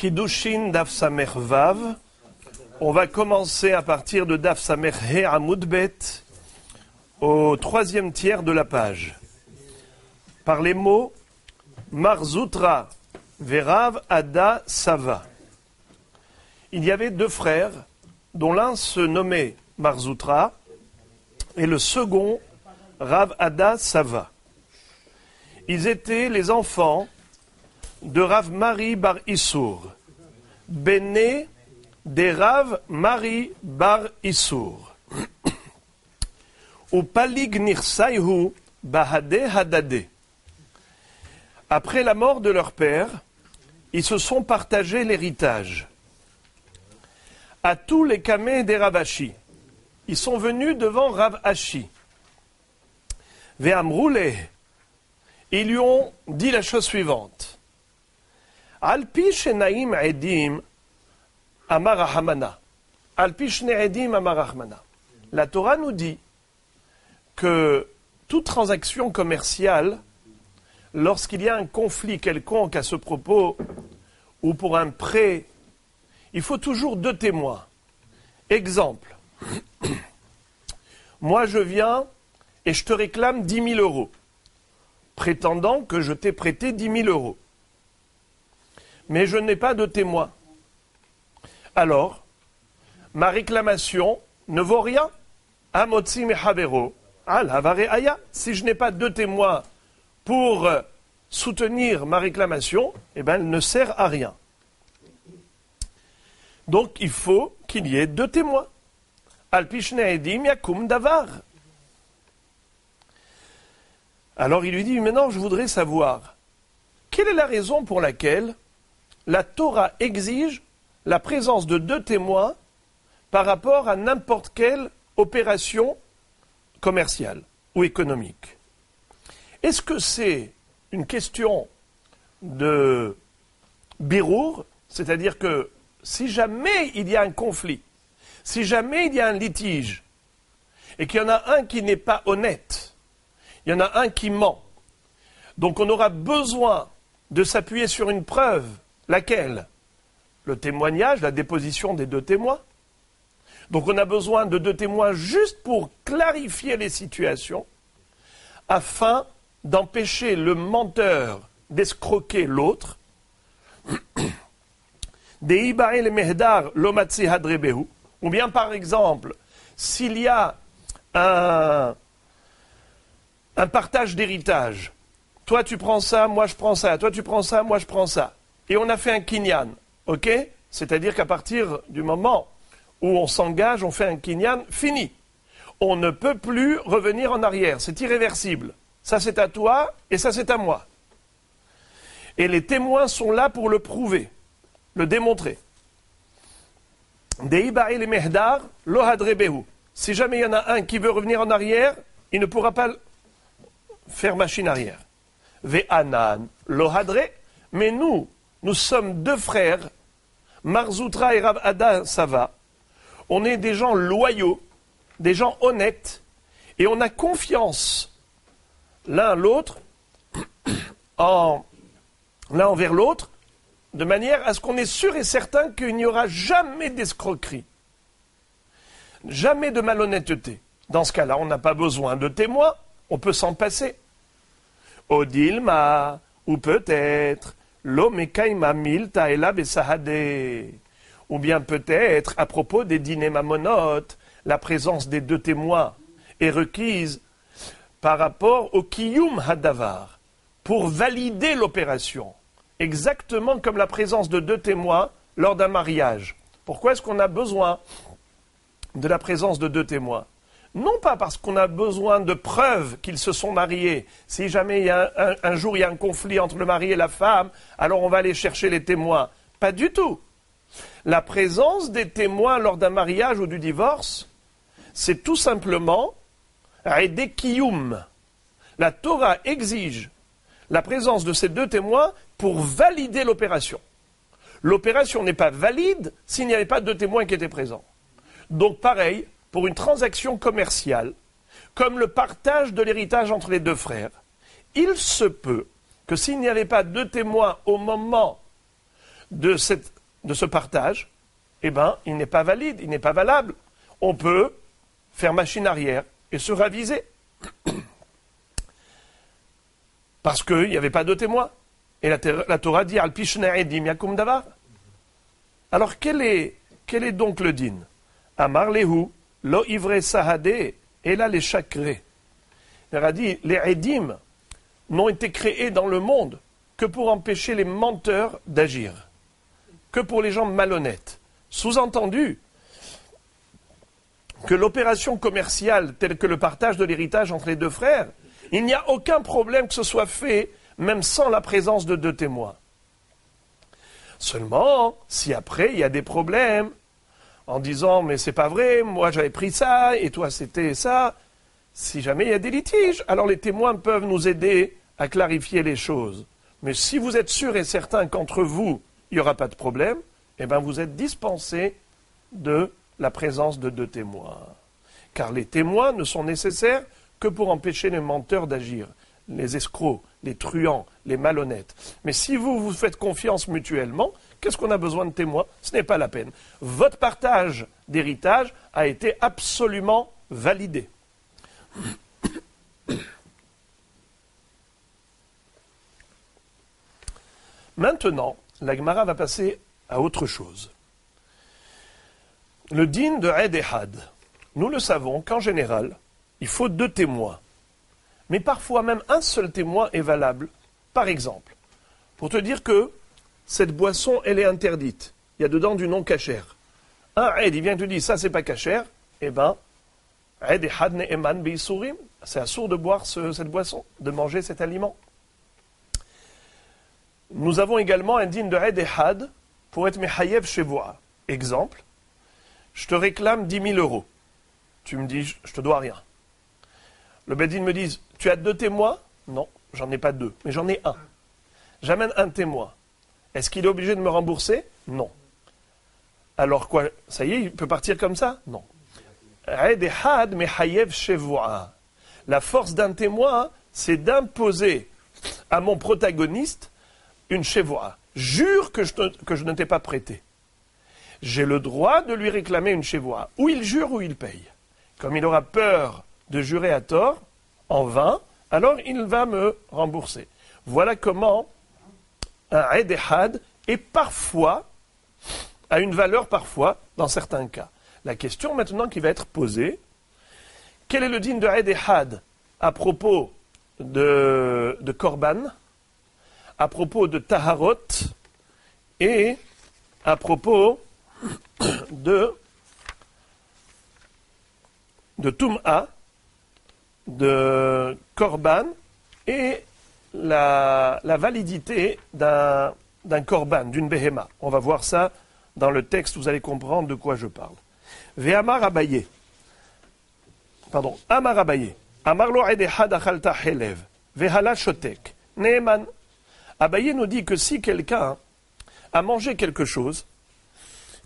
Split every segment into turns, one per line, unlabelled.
Kiddushin Daf Samer Vav. On va commencer à partir de Daf Samer He Amud Bet au troisième tiers de la page. Par les mots Marzoutra Verav Ada Sava. Il y avait deux frères dont l'un se nommait Marzoutra et le second Rav Ada Sava. Ils étaient les enfants de Rav Mari Bar Issour, Béné des Rav Mari Bar Issour. Ou Palig Nirsaihu Bahade Hadade. Après la mort de leur père, ils se sont partagés l'héritage. À tous les camés des Ravashi, ils sont venus devant Rav Ashi. Ve'amroule, ils lui ont dit la chose suivante. Alpi shenaim edim amarahmana. Alpi shenaim amarahmana. La Torah nous dit que toute transaction commerciale, lorsqu'il y a un conflit quelconque à ce propos, ou pour un prêt, il faut toujours deux témoins. Exemple, moi je viens et je te réclame 10 000 euros, prétendant que je t'ai prêté 10 000 euros. Mais je n'ai pas de témoin. Alors, ma réclamation ne vaut rien. Amotzi mehavero, alavare aya. Si je n'ai pas de témoin pour soutenir ma réclamation, eh ben, elle ne sert à rien. Donc, il faut qu'il y ait deux témoins. Alpishne edim yakum davar. Alors, il lui dit, maintenant, je voudrais savoir, quelle est la raison pour laquelle la Torah exige la présence de deux témoins par rapport à n'importe quelle opération commerciale ou économique. Est-ce que c'est une question de birour, c'est-à-dire que si jamais il y a un conflit, si jamais il y a un litige, et qu'il y en a un qui n'est pas honnête, il y en a un qui ment, donc on aura besoin de s'appuyer sur une preuve. Laquelle? Le témoignage, la déposition des deux témoins. Donc on a besoin de deux témoins juste pour clarifier les situations, afin d'empêcher le menteur d'escroquer l'autre. Ou bien par exemple, s'il y a un partage d'héritage, toi tu prends ça, moi je prends ça, toi tu prends ça, moi je prends ça. Et on a fait un kinyan, ok? C'est-à-dire qu'à partir du moment où on s'engage, on fait un kinyan, fini. On ne peut plus revenir en arrière, c'est irréversible. Ça c'est à toi et ça c'est à moi. Et les témoins sont là pour le prouver, le démontrer. Deibae le mehdar lo hadrebehu. Si jamais il y en a un qui veut revenir en arrière, il ne pourra pas faire machine arrière. Ve'anan lo hadre. Mais nous sommes deux frères, Marzoutra et Rav Ada Sava. On est des gens loyaux, des gens honnêtes, et on a confiance l'un l'autre, l'un envers l'autre, de manière à ce qu'on est sûr et certain qu'il n'y aura jamais d'escroquerie, jamais de malhonnêteté. Dans ce cas-là, on n'a pas besoin de témoins, on peut s'en passer. Odilma, ou peut-être, ou bien peut-être, à propos des dîners mamonotes, la présence des deux témoins est requise par rapport au kiyum hadavar, pour valider l'opération, exactement comme la présence de deux témoins lors d'un mariage. Pourquoi est-ce qu'on a besoin de la présence de deux témoins? Non pas parce qu'on a besoin de preuves qu'ils se sont mariés. Si jamais il y a un jour il y a un conflit entre le mari et la femme, alors on va aller chercher les témoins. Pas du tout. La présence des témoins lors d'un mariage ou du divorce, c'est tout simplement des kiyum. La Torah exige la présence de ces deux témoins pour valider l'opération. L'opération n'est pas valide s'il n'y avait pas deux témoins qui étaient présents. Donc pareil, pour une transaction commerciale, comme le partage de l'héritage entre les deux frères, il se peut que s'il n'y avait pas deux témoins au moment de ce partage, eh ben, il n'est pas valide, il n'est pas valable. On peut faire machine arrière et se raviser. Parce qu'il n'y avait pas de témoin. Et la Torah dit Al Pishna Edim Yakum Davar. Alors quel est donc le din? Amar Lehu, Lo Ivre Sahade, et là les chakrés. Il a dit les Edim n'ont été créés dans le monde que pour empêcher les menteurs d'agir, que pour les gens malhonnêtes. Sous-entendu que l'opération commerciale telle que le partage de l'héritage entre les deux frères, il n'y a aucun problème que ce soit fait, même sans la présence de deux témoins. Seulement, si après il y a des problèmes, en disant mais c'est pas vrai, moi j'avais pris ça et toi c'était ça, si jamais il y a des litiges, alors les témoins peuvent nous aider à clarifier les choses. Mais si vous êtes sûr et certain qu'entre vous il n'y aura pas de problème, eh bien vous êtes dispensé de la présence de deux témoins. Car les témoins ne sont nécessaires que pour empêcher les menteurs d'agir, les escrocs, les truands, les malhonnêtes. Mais si vous vous faites confiance mutuellement, qu'est-ce qu'on a besoin de témoins? Ce n'est pas la peine. Votre partage d'héritage a été absolument validé. Maintenant, la Gemara va passer à autre chose. Le din de Eid et Had. Nous le savons qu'en général, il faut deux témoins. Mais parfois même un seul témoin est valable. Par exemple, pour te dire que cette boisson, elle est interdite. Il y a dedans du non cachère. Un Eid, il vient et te dit, ça c'est pas cachère. Eh bien, Eid et Had ne'eman be'isurim. C'est assourd de boire cette boisson, de manger cet aliment. Nous avons également un din de Eid et Had pour être mechayev shevoa. Exemple, je te réclame 10 000 euros. Tu me dis, je te dois rien. Le Bedin me dit, tu as deux témoins? Non, j'en ai pas deux, mais j'en ai un. J'amène un témoin. Est-ce qu'il est obligé de me rembourser? Non. Alors quoi? Ça y est, il peut partir comme ça? Non. Eid et Had mechayev shevoa. La force d'un témoin, c'est d'imposer à mon protagoniste une shevoa. Jure que je ne t'ai pas prêté. J'ai le droit de lui réclamer une shevoa. Ou il jure ou il paye. Comme il aura peur de jurer à tort, en vain, alors il va me rembourser. Voilà comment un Eid et Had est parfois, a une valeur parfois, dans certains cas. La question maintenant qui va être posée, quel est le din de Eid et Had à propos de Korban, à propos de Taharot et à propos de Tum'a, de Korban et la validité d'un Korban, d'une Behema. On va voir ça dans le texte, vous allez comprendre de quoi je parle. Ve'amar Abaye. Pardon, Amar Abaye. Amar lo Eid Had achalta helev. Ve'hala shotek. Neeman. Abaye nous dit que si quelqu'un a mangé quelque chose,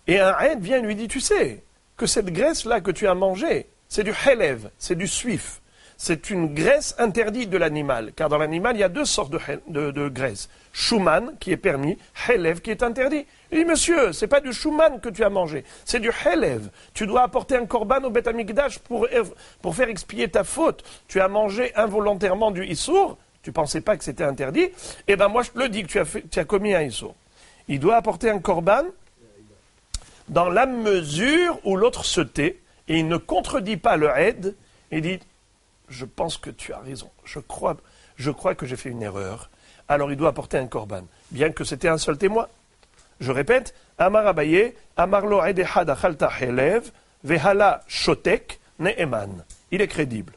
et un Eid vient et lui dit, tu sais, que cette graisse-là que tu as mangée, c'est du helev, c'est du suif. C'est une graisse interdite de l'animal, car dans l'animal, il y a deux sortes de graisse. Shuman, qui est permis, helev, qui est interdit. Il dit, monsieur, c'est pas du shuman que tu as mangé, c'est du helev. Tu dois apporter un korban au Beth Amikdash pour faire expier ta faute. Tu as mangé involontairement du issour, tu pensais pas que c'était interdit, et ben moi je te le dis que tu as commis un issour. Il doit apporter un korban dans la mesure où l'autre se tait, et il ne contredit pas le Eid, il dit, je pense que tu as raison, je crois que j'ai fait une erreur, alors il doit apporter un korban, bien que c'était un seul témoin. Je répète, Amar Abaye, Amar lo Eid Had achalta helev, vehala shotek ne'eman. Il est crédible.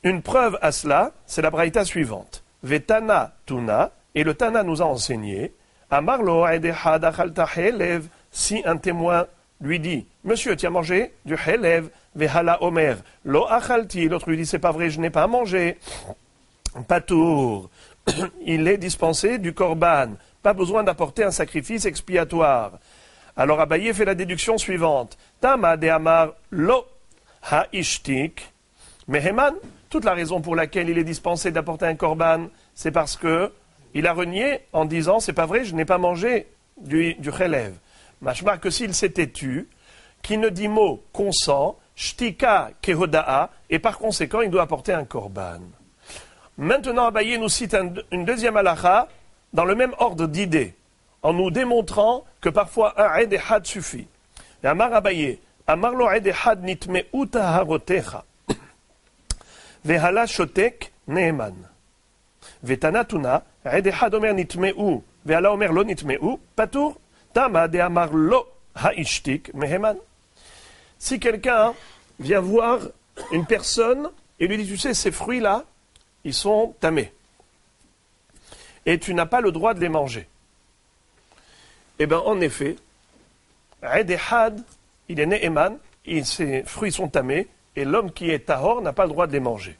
Une preuve à cela, c'est la braïta suivante. Vetana tuna, et le Tana nous a enseigné, Amar lo Eid Had achalta helev, si un témoin lui dit, monsieur, tu as mangé du helev, vehala omer, lo achalti, l'autre lui dit, c'est pas vrai, je n'ai pas mangé. Patour, il est dispensé du korban, pas besoin d'apporter un sacrifice expiatoire. Alors Abaye fait la déduction suivante. Tama de amar lo ha-ishtik meheman. Toute la raison pour laquelle il est dispensé d'apporter un korban, c'est parce que il a renié en disant, c'est pas vrai, je n'ai pas mangé du chelev. Mashma que s'il s'était tu, qui ne dit mot consent, shtika kehoda'a, et par conséquent, il doit apporter un korban. Maintenant, Abaye nous cite une deuxième halakha dans le même ordre d'idées, en nous démontrant que parfois un aid ehad suffit. Et Amar Abaye, Amar lo aid ehad nitme'u taharotecha, vehala shotek neeman. Vetanatuna, aid ehad omer nitme'u, vehala omer lo nitme'u, patour, tama de amar lo haishtik meheman. Si quelqu'un vient voir une personne et lui dit, tu sais, ces fruits-là, ils sont tamés. Et tu n'as pas le droit de les manger. Eh bien, en effet, Aed Ehad, il est Ne'eman, et ces fruits sont tamés, et l'homme qui est Tahor n'a pas le droit de les manger.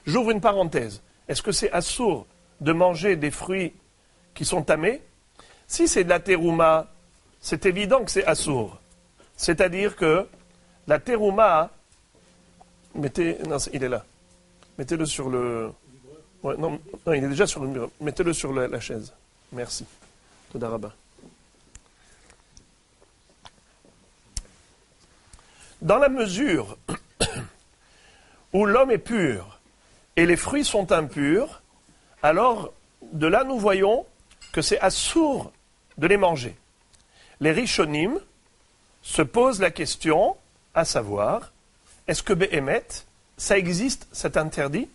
J'ouvre une parenthèse. Est-ce que c'est assourd de manger des fruits qui sont tamés? Si c'est de la terouma, c'est évident que c'est assourd. C'est-à-dire que la terouma, non, il est là. Mettez-le sur le... Ouais, non, il est déjà sur le mur. Mettez-le sur la chaise. Merci. Toda Rabba. Dans la mesure où l'homme est pur et les fruits sont impurs, alors de là nous voyons que c'est assourd de les manger. Les Rishonim se posent la question, à savoir, est-ce que Behemet, ça existe, cet interdit?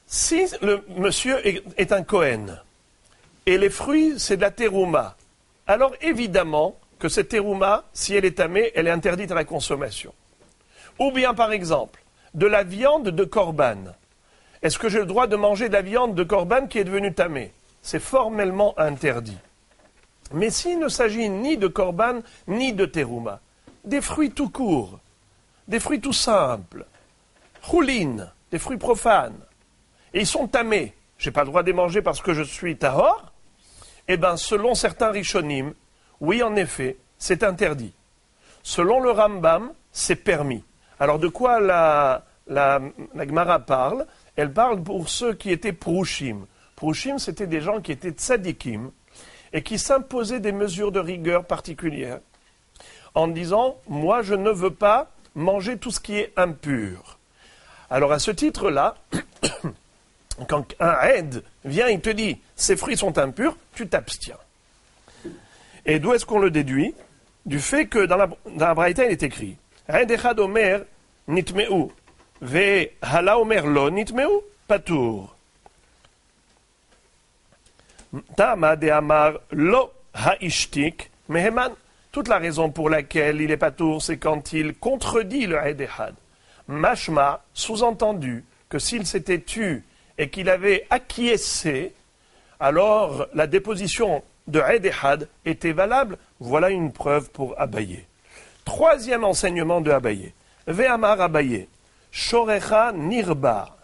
Si le monsieur est un Kohen, et les fruits, c'est de la terouma, alors évidemment que cette terouma, si elle est tamée, elle est interdite à la consommation. Ou bien, par exemple, de la viande de korban. Est-ce que j'ai le droit de manger de la viande de korban qui est devenue tamée? C'est formellement interdit. Mais s'il ne s'agit ni de korban, ni de terouma, des fruits tout courts, des fruits tout simples, choulines, des fruits profanes, et ils sont tamés, je n'ai pas le droit de les manger parce que je suis tahor, eh bien, selon certains rishonim, oui, en effet, c'est interdit. Selon le Rambam, c'est permis. Alors, de quoi la Gemara parle? Elle parle pour ceux qui étaient prouchim. Prouchim, c'était des gens qui étaient tzadikim et qui s'imposaient des mesures de rigueur particulières en disant, moi, je ne veux pas manger tout ce qui est impur. Alors, à ce titre-là, quand un aide vient et te dit « ces fruits sont impurs », tu t'abstiens. Et d'où est-ce qu'on le déduit? Du fait que dans la Braïta, il est écrit « Aed echad omer nitme'u, ve hala omer lo nitme'u, patour. Tama de amar lo haishtik meheman ». Toute la raison pour laquelle il est patour, c'est quand il contredit le Aed echad. Mashma, sous-entendu, que s'il s'était tu et qu'il avait acquiescé, alors la déposition de Aed Ehad était valable. Voilà une preuve pour Abaye. Troisième enseignement de Abaye. Ve'amar Abaye, shorecha nirba,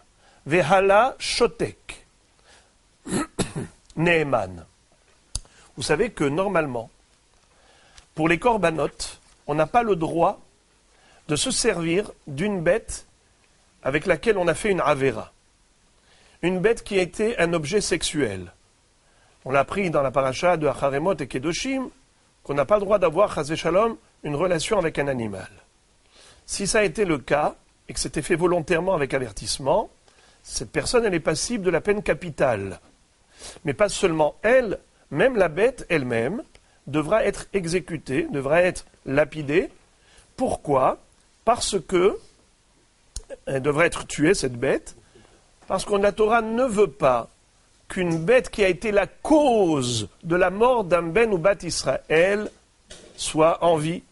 ve'hala shotek, neeman. Vous savez que normalement, pour les corbanotes, on n'a pas le droit de se servir d'une bête avec laquelle on a fait une avera. Une bête qui a été un objet sexuel. On l'a appris dans la paracha de Acharemot et Kedoshim, qu'on n'a pas le droit d'avoir, chas v'shalom, une relation avec un animal. Si ça a été le cas, et que c'était fait volontairement avec avertissement, cette personne, elle est passible de la peine capitale. Mais pas seulement elle, même la bête elle-même, devra être exécutée, devra être lapidée. Pourquoi? Parce que elle devrait être tuée, cette bête, parce que la Torah ne veut pas qu'une bête qui a été la cause de la mort d'un ben ou bat Israël soit en vie.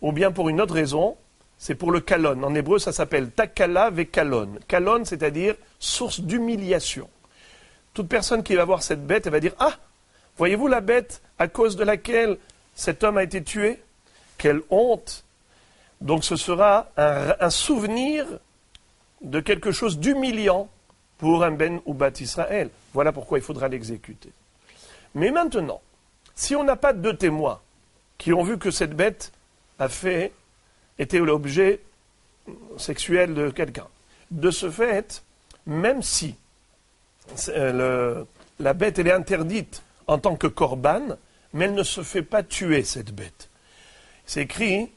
Ou bien pour une autre raison, c'est pour le kalon. En hébreu, ça s'appelle takala ve kalon. Kalon, c'est-à-dire source d'humiliation. Toute personne qui va voir cette bête, elle va dire « Ah, voyez-vous la bête à cause de laquelle cet homme a été tué? Quelle honte !» Donc ce sera un souvenir de quelque chose d'humiliant pour un ben ou bat Israël. Voilà pourquoi il faudra l'exécuter. Mais maintenant, si on n'a pas de deux témoins qui ont vu que cette bête était l'objet sexuel de quelqu'un, de ce fait, même si la bête, elle est interdite en tant que korban, mais elle ne se fait pas tuer, cette bête. C'est écrit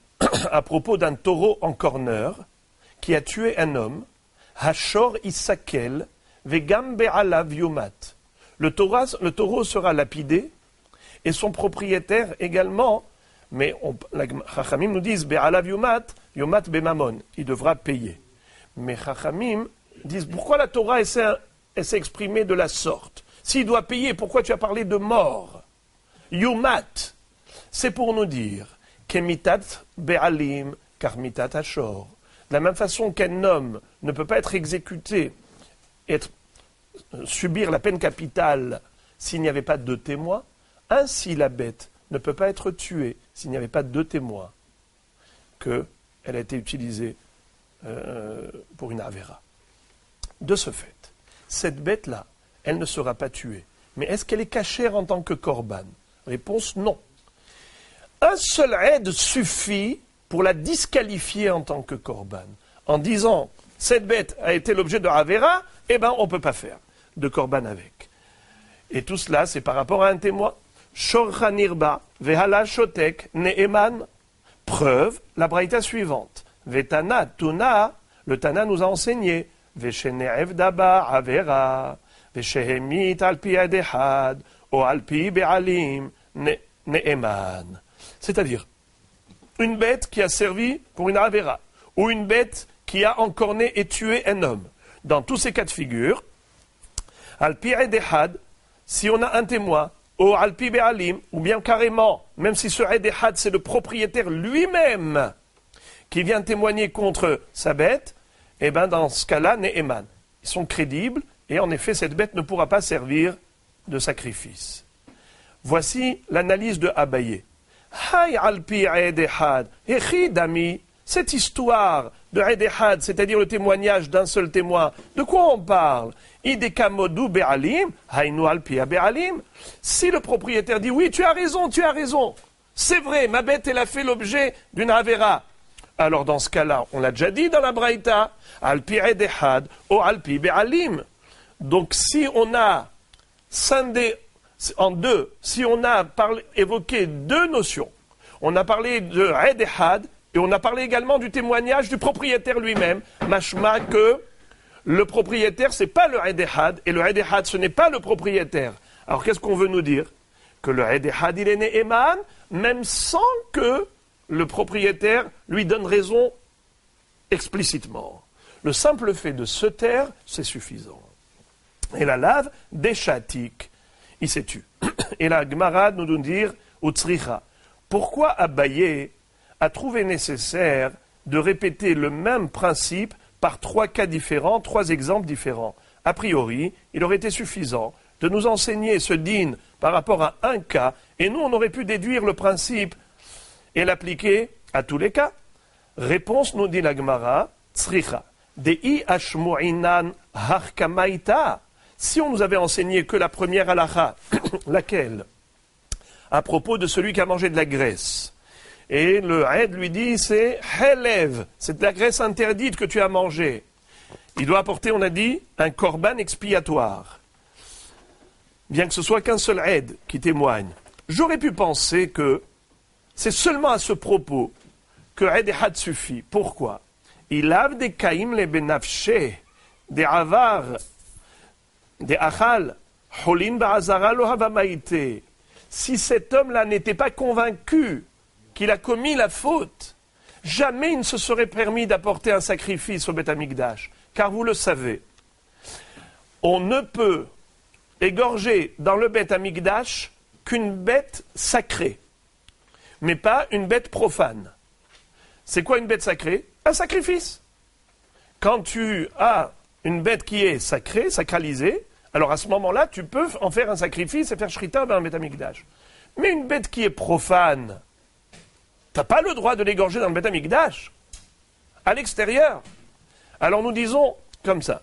à propos d'un taureau en corner qui a tué un homme, Hashor Isakel, Vegam Be'alav Yomat. Le taureau sera lapidé et son propriétaire également, mais les Chachamim nous disent Be'alav Yomat, Yomat Bemamon, il devra payer. Mais Chachamim disent pourquoi la Torah elle s'est exprimée de la sorte. S'il doit payer, pourquoi tu as parlé de mort? Yomat, c'est pour nous dire Kemitat Be'alim, Karmitat Ashor. De la même façon qu'un homme ne peut pas être exécuté, subir la peine capitale s'il n'y avait pas de témoins, ainsi la bête ne peut pas être tuée s'il n'y avait pas de témoins qu'elle a été utilisée pour une avéra. De ce fait, cette bête-là, elle ne sera pas tuée. Mais est-ce qu'elle est cachère en tant que korban? Réponse non. Un seul aide suffit pour la disqualifier en tant que korban. En disant, cette bête a été l'objet de avéra, eh bien on ne peut pas faire de korban avec. Et tout cela, c'est par rapport à un témoin. Shorcha nirba, vehala shotek, ne'eman. Preuve, la braïta suivante. Vetana, tuna, le Tana nous a enseigné. Veshene'ev daba, avera. Veshehemit alpi adehad, o alpi be'alim, ne'eman. C'est-à-dire, une bête qui a servi pour une avéra, ou une bête qui a encorné et tué un homme. Dans tous ces cas de figure, alpi adehad, si on a un témoin, ou alpi be'alim, ou bien carrément, même si ce adehad c'est le propriétaire lui-même qui vient témoigner contre sa bête, eh bien dans ce cas-là, ne'eman. Ils sont crédibles, et en effet, cette bête ne pourra pas servir de sacrifice. Voici l'analyse de Abaye. Hay alpi edehad, echidami, cette histoire de edehad, c'est-à-dire le témoignage d'un seul témoin, de quoi on parle? Idekamodu be'alim, haynu alpi be'alim. Si le propriétaire dit oui, tu as raison, c'est vrai, ma bête elle a fait l'objet d'une avéra. Alors dans ce cas-là, on l'a déjà dit dans la Braïta, alpi edehad, ou alpi be'alim. Donc si on a scindé en deux, si on a évoqué deux notions, on a parlé de edehad et on a parlé également du témoignage du propriétaire lui-même, mashma que le propriétaire c'est pas le edehad et le edehad ce n'est pas le propriétaire. Alors qu'est-ce qu'on veut nous dire? Que le edehad il est ne'eman même sans que le propriétaire lui donne raison explicitement. Le simple fait de se taire, c'est suffisant. Et la lave, deshatik, il s'est tu. Et la Gemara nous dire, utsricha, pourquoi Abaye a trouvé nécessaire de répéter le même principe par trois cas différents, trois exemples différents? A priori, il aurait été suffisant de nous enseigner ce din par rapport à un cas, et nous on aurait pu déduire le principe et l'appliquer à tous les cas. Réponse, nous dit la Gemara, tsricha, dei ashmu'inan harkamaita. Si on nous avait enseigné que la première halakha, laquelle? À propos de celui qui a mangé de la graisse. Et le aide lui dit, c'est helev, c'est de la graisse interdite que tu as mangée. Il doit apporter, on a dit, un korban expiatoire. Bien que ce soit qu'un seul aide qui témoigne. J'aurais pu penser que c'est seulement à ce propos que aide et had suffit. Pourquoi? Il a des kaim les benafshe, des avar, des achal, holin ba'azara lo havamaïté. Si cet homme-là n'était pas convaincu qu'il a commis la faute, jamais il ne se serait permis d'apporter un sacrifice au Beth Amikdash. Car vous le savez, on ne peut égorger dans le Beth Amikdash qu'une bête sacrée, mais pas une bête profane. C'est quoi une bête sacrée? Un sacrifice. Quand tu as une bête qui est sacrée, sacralisée, alors à ce moment-là, tu peux en faire un sacrifice et faire shrita dans un Beth Amikdash. Mais une bête qui est profane, tu n'as pas le droit de l'égorger dans le Beth Amikdash, à l'extérieur. Alors nous disons comme ça,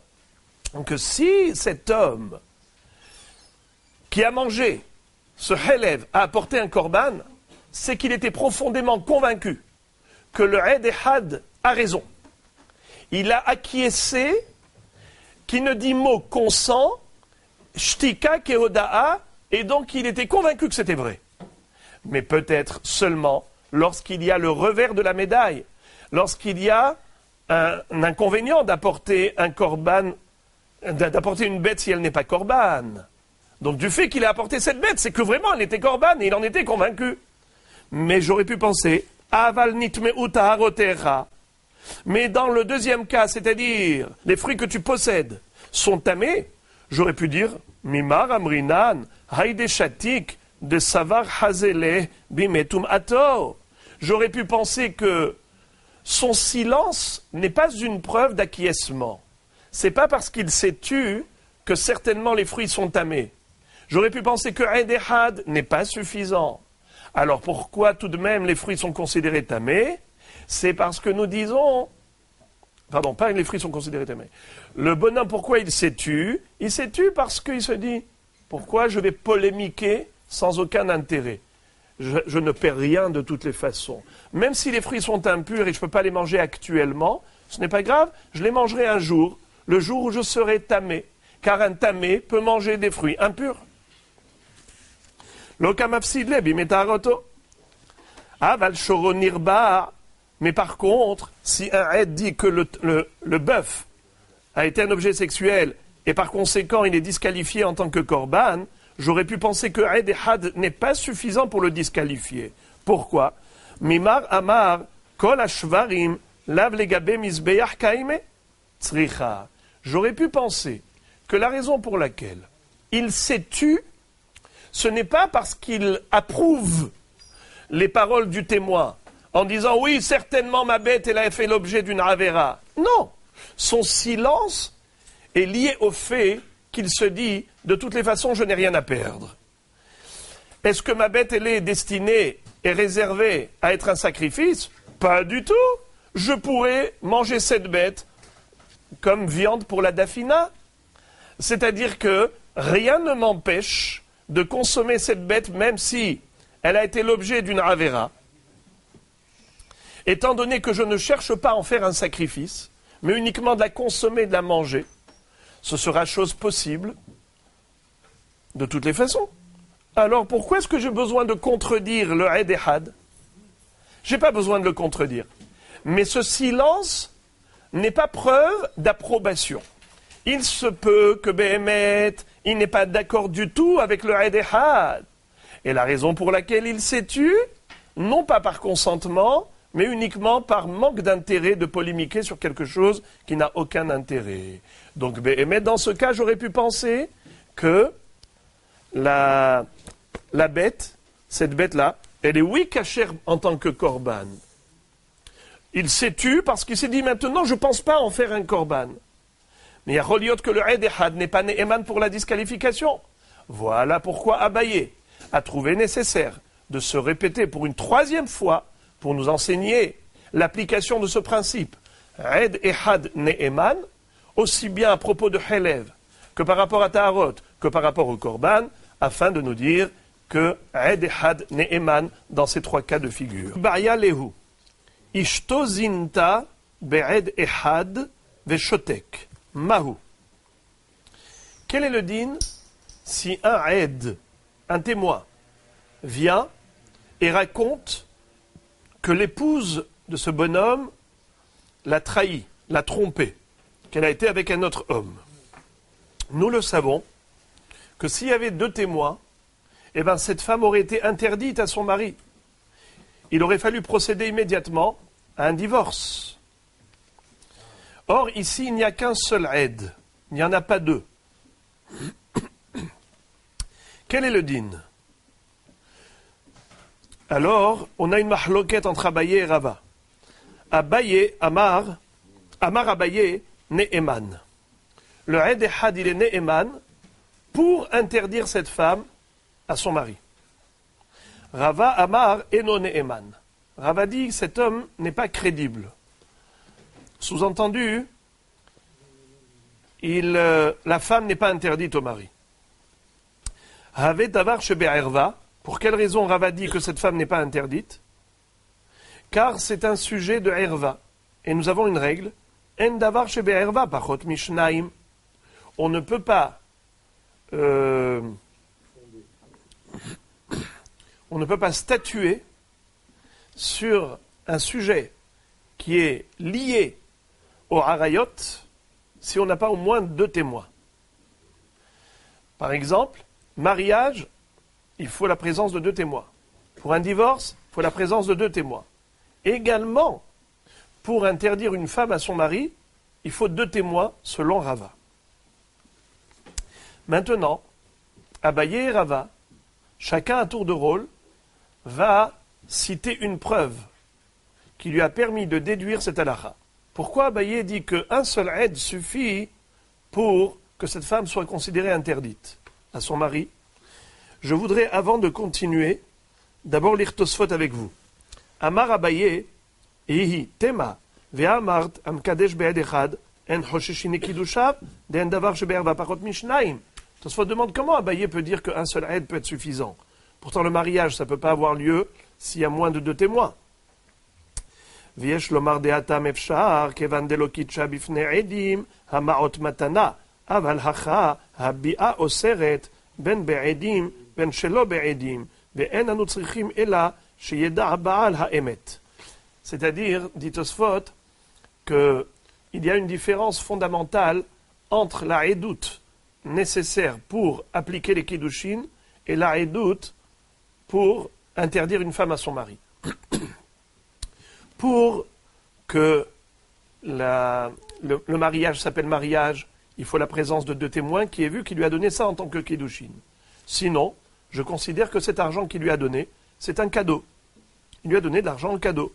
que si cet homme qui a mangé ce helev a apporté un korban, c'est qu'il était profondément convaincu que le Edehad a raison. Il a acquiescé, qui ne dit mot consent, Shtika kehoda'a, et donc il était convaincu que c'était vrai. Mais peut-être seulement lorsqu'il y a le revers de la médaille, lorsqu'il y a un inconvénient d'apporter un korban, d'apporter une bête si elle n'est pas korban. Donc du fait qu'il a apporté cette bête, c'est que vraiment elle était korban et il en était convaincu. Mais j'aurais pu penser, aval nitme'u taharotecha. Mais dans le deuxième cas, c'est-à-dire les fruits que tu possèdes sont tamés, j'aurais pu dire, mimar amrinan, haide shatik, de savar hazele, bimetum ato. J'aurais pu penser que son silence n'est pas une preuve d'acquiescement. C'est pas parce qu'il s'est tu que certainement les fruits sont tamés. J'aurais pu penser que Edehad n'est pas suffisant. Alors pourquoi tout de même les fruits sont considérés tamés? C'est parce que nous disons... Pardon, pas les fruits sont considérés tamés. Le bonhomme, pourquoi il s'est tu? Il s'est tu parce qu'il se dit, pourquoi je vais polémiquer sans aucun intérêt? Je ne perds rien de toutes les façons. Même si les fruits sont impurs et je ne peux pas les manger actuellement, ce n'est pas grave, je les mangerai un jour, le jour où je serai tamé. Car un tamé peut manger des fruits impurs. Lokamafsidle bimetaroto. Aval shoro nirba. Mais par contre, si un aide dit que le bœuf a été un objet sexuel et par conséquent il est disqualifié en tant que korban, j'aurais pu penser que aide et had n'est pas suffisant pour le disqualifier. Pourquoi? Mimar amar kol ashvarim lav legabe misbeach kaime tzricha. J'aurais pu penser que la raison pour laquelle il s'est tu, ce n'est pas parce qu'il approuve les paroles du témoin, en disant « Oui, certainement ma bête, elle a fait l'objet d'une avéra ». Non, son silence est lié au fait qu'il se dit « De toutes les façons, je n'ai rien à perdre ». Est-ce que ma bête, elle est destinée et réservée à être un sacrifice? Pas du tout. Je pourrais manger cette bête comme viande pour la dafina. C'est-à-dire que rien ne m'empêche de consommer cette bête même si elle a été l'objet d'une avéra. Étant donné que je ne cherche pas à en faire un sacrifice, mais uniquement de la consommer et de la manger, ce sera chose possible de toutes les façons. Alors pourquoi est-ce que j'ai besoin de contredire le Eid et Had? Je n'ai pas besoin de le contredire. Mais ce silence n'est pas preuve d'approbation. Il se peut que Béhémet, il n'est pas d'accord du tout avec le Eid et Had. Et la raison pour laquelle il s'est tu, non pas par consentement, mais uniquement par manque d'intérêt de polémiquer sur quelque chose qui n'a aucun intérêt. Donc, mais dans ce cas, j'aurais pu penser que la bête, cette bête-là, elle est oui cachère en tant que korban. Il s'est tu parce qu'il s'est dit maintenant, je ne pense pas en faire un korban. Mais il y a reliot que le Eid et Had n'est pas Ne'eman pour la disqualification. Voilà pourquoi Abaye a trouvé nécessaire de se répéter pour une troisième fois pour nous enseigner l'application de ce principe, Eid et Had Ne'eman, aussi bien à propos de Helev, que par rapport à Taharot, que par rapport au Korban, afin de nous dire que Eid et Had Ne'eman dans ces trois cas de figure. Ba'ya lehu, ishto zinta be'ed et Had ve'shotek, mahu. Quel est le din si un Eid, un témoin, vient et raconte que l'épouse de ce bonhomme l'a trahi, l'a trompé, qu'elle a été avec un autre homme. Nous le savons, que s'il y avait deux témoins, eh bien cette femme aurait été interdite à son mari. Il aurait fallu procéder immédiatement à un divorce. Or, ici, il n'y a qu'un seul aide, il n'y en a pas deux. Quel est le din? Alors, on a une mahloquette entre Abaye et Rava. Abaye, Amar Abaye, Ne'eman. Le Eid et Had, il est Ne'eman pour interdire cette femme à son mari. Rava, Amar, Eno Ne'eman. Rava dit que cet homme n'est pas crédible. Sous-entendu, la femme n'est pas interdite au mari. Have davar shebe'erva. Pour quelle raison Rava dit que cette femme n'est pas interdite? Car c'est un sujet de erva. Et nous avons une règle. En davar shebe erva pachot mishnaim. On ne peut pas on ne peut pas statuer sur un sujet qui est lié au harayot si on n'a pas au moins 2 témoins. Par exemple, mariage, il faut la présence de 2 témoins. Pour un divorce, il faut la présence de 2 témoins. Également, pour interdire une femme à son mari, il faut 2 témoins selon Rava. Maintenant, Abaye et Rava, chacun à tour de rôle, va citer une preuve qui lui a permis de déduire cette halakha. Pourquoi Abaye dit qu'un seul aide suffit pour que cette femme soit considérée interdite à son mari? Je voudrais, avant de continuer, d'abord lire Tosfot avec vous. Amar Abaye, Ihi tema, ve'amart am kadesh be'ed echad, en choshishine kidushav, d'en davar shebe'er va'pachot mishnaim. Tosfot demande comment Abaye peut dire qu'un seul aide peut être suffisant. Pourtant, le mariage, ça ne peut pas avoir lieu s'il y a moins de 2 témoins. V'yesh lomar de'atam efshar, kevan delo kitcha bifne edim, ha'ma'ot matana, aval hacha, ha'bi'a oseret, ben be'edim, ben shelo be'edim, ve'en anu tzrichim ela, sheyeda ha'ba'al ha'emet. C'est-à-dire, dit Tosfot, qu'il y a une différence fondamentale entre la édoute nécessaire pour appliquer les kiddushin et la édoute pour interdire une femme à son mari. Pour que le mariage s'appelle mariage, il faut la présence de 2 témoins qui aient vu qu'il lui a donné ça en tant que kiddushin. Sinon, je considère que cet argent qu'il lui a donné, c'est un cadeau. Il lui a donné de l'argent en cadeau.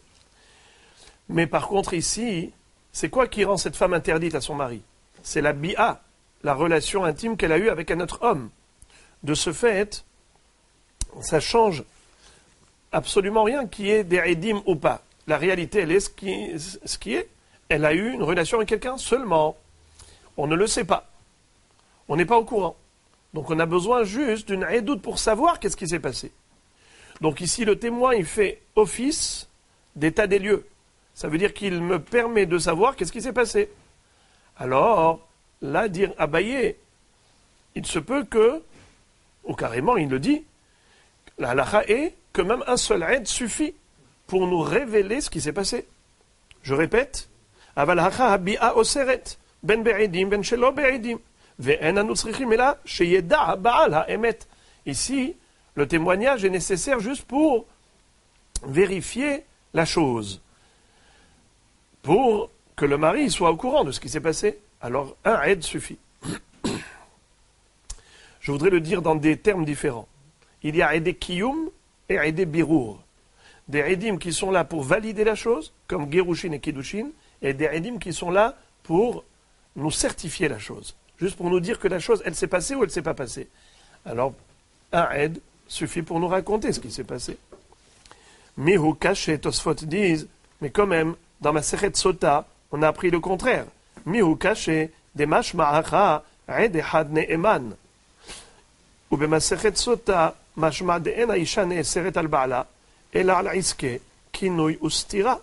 Mais par contre ici, c'est quoi qui rend cette femme interdite à son mari? C'est la bi'a, la relation intime qu'elle a eue avec un autre homme. De ce fait, ça change absolument rien qui est des edim ou pas. La réalité, elle est ce qui est. Elle a eu une relation avec quelqu'un seulement. On ne le sait pas. On n'est pas au courant. Donc on a besoin juste d'une edoute pour savoir qu'est-ce qui s'est passé. Donc ici, le témoin, il fait office d'état des lieux. Ça veut dire qu'il me permet de savoir qu'est-ce qui s'est passé. Alors, là, dire Abaye, il se peut que, ou carrément il le dit, la halakha est que même un seul aide suffit pour nous révéler ce qui s'est passé. Je répète, aval hacha habi'a oseret, ben be'edim, ben shelo be'edim, ve'en anu tzrichim ela, sheyeda ba'al ha'emet. Ici, le témoignage est nécessaire juste pour vérifier la chose. Pour que le mari soit au courant de ce qui s'est passé, alors un aide suffit. Je voudrais le dire dans des termes différents. Il y a aide kiyum et aide birour. Des aidim qui sont là pour valider la chose, comme gerushin et kiddushin, et des aidim qui sont là pour nous certifier la chose. Juste pour nous dire que la chose, elle s'est passée ou elle ne s'est pas passée. Alors, un aide suffit pour nous raconter ce qui s'est passé. Mihu caché, Tosfot disent, mais quand même, dans ma Sechet Sota, on a appris le contraire. Mihu caché, de mashma'acha, aide had ne'eman. Ou be ma Sechet Sota, mashma de en aisha ne'eseret al ba'ala, ela al iske, kinui ustira.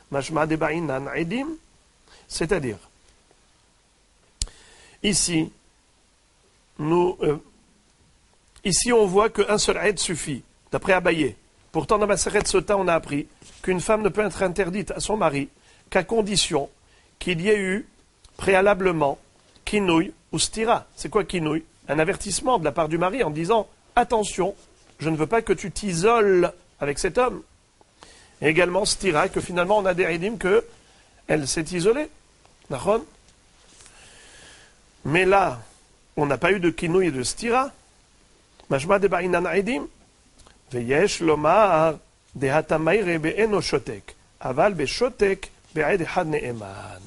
Mashma de ba'inan aidim. C'est-à-dire, ici, ici on voit qu'un seul aide suffit, d'après Abaye. Pourtant, dans ma Sechet Sota, on a appris qu'une femme ne peut être interdite à son mari qu'à condition qu'il y ait eu préalablement kinouï ou stira. C'est quoi kinouï? Un avertissement de la part du mari en disant « Attention, je ne veux pas que tu t'isoles avec cet homme. » Et également stira, que finalement on a des ridim qu'elle s'est isolée. D'accord? Mais là, on n'a pas eu de kinouï et de stira. Mashma de ba'inan aidim. Veyesh lomar de hatamayre be'eno shotek. Aval be'shotek be'ed had ne'eman.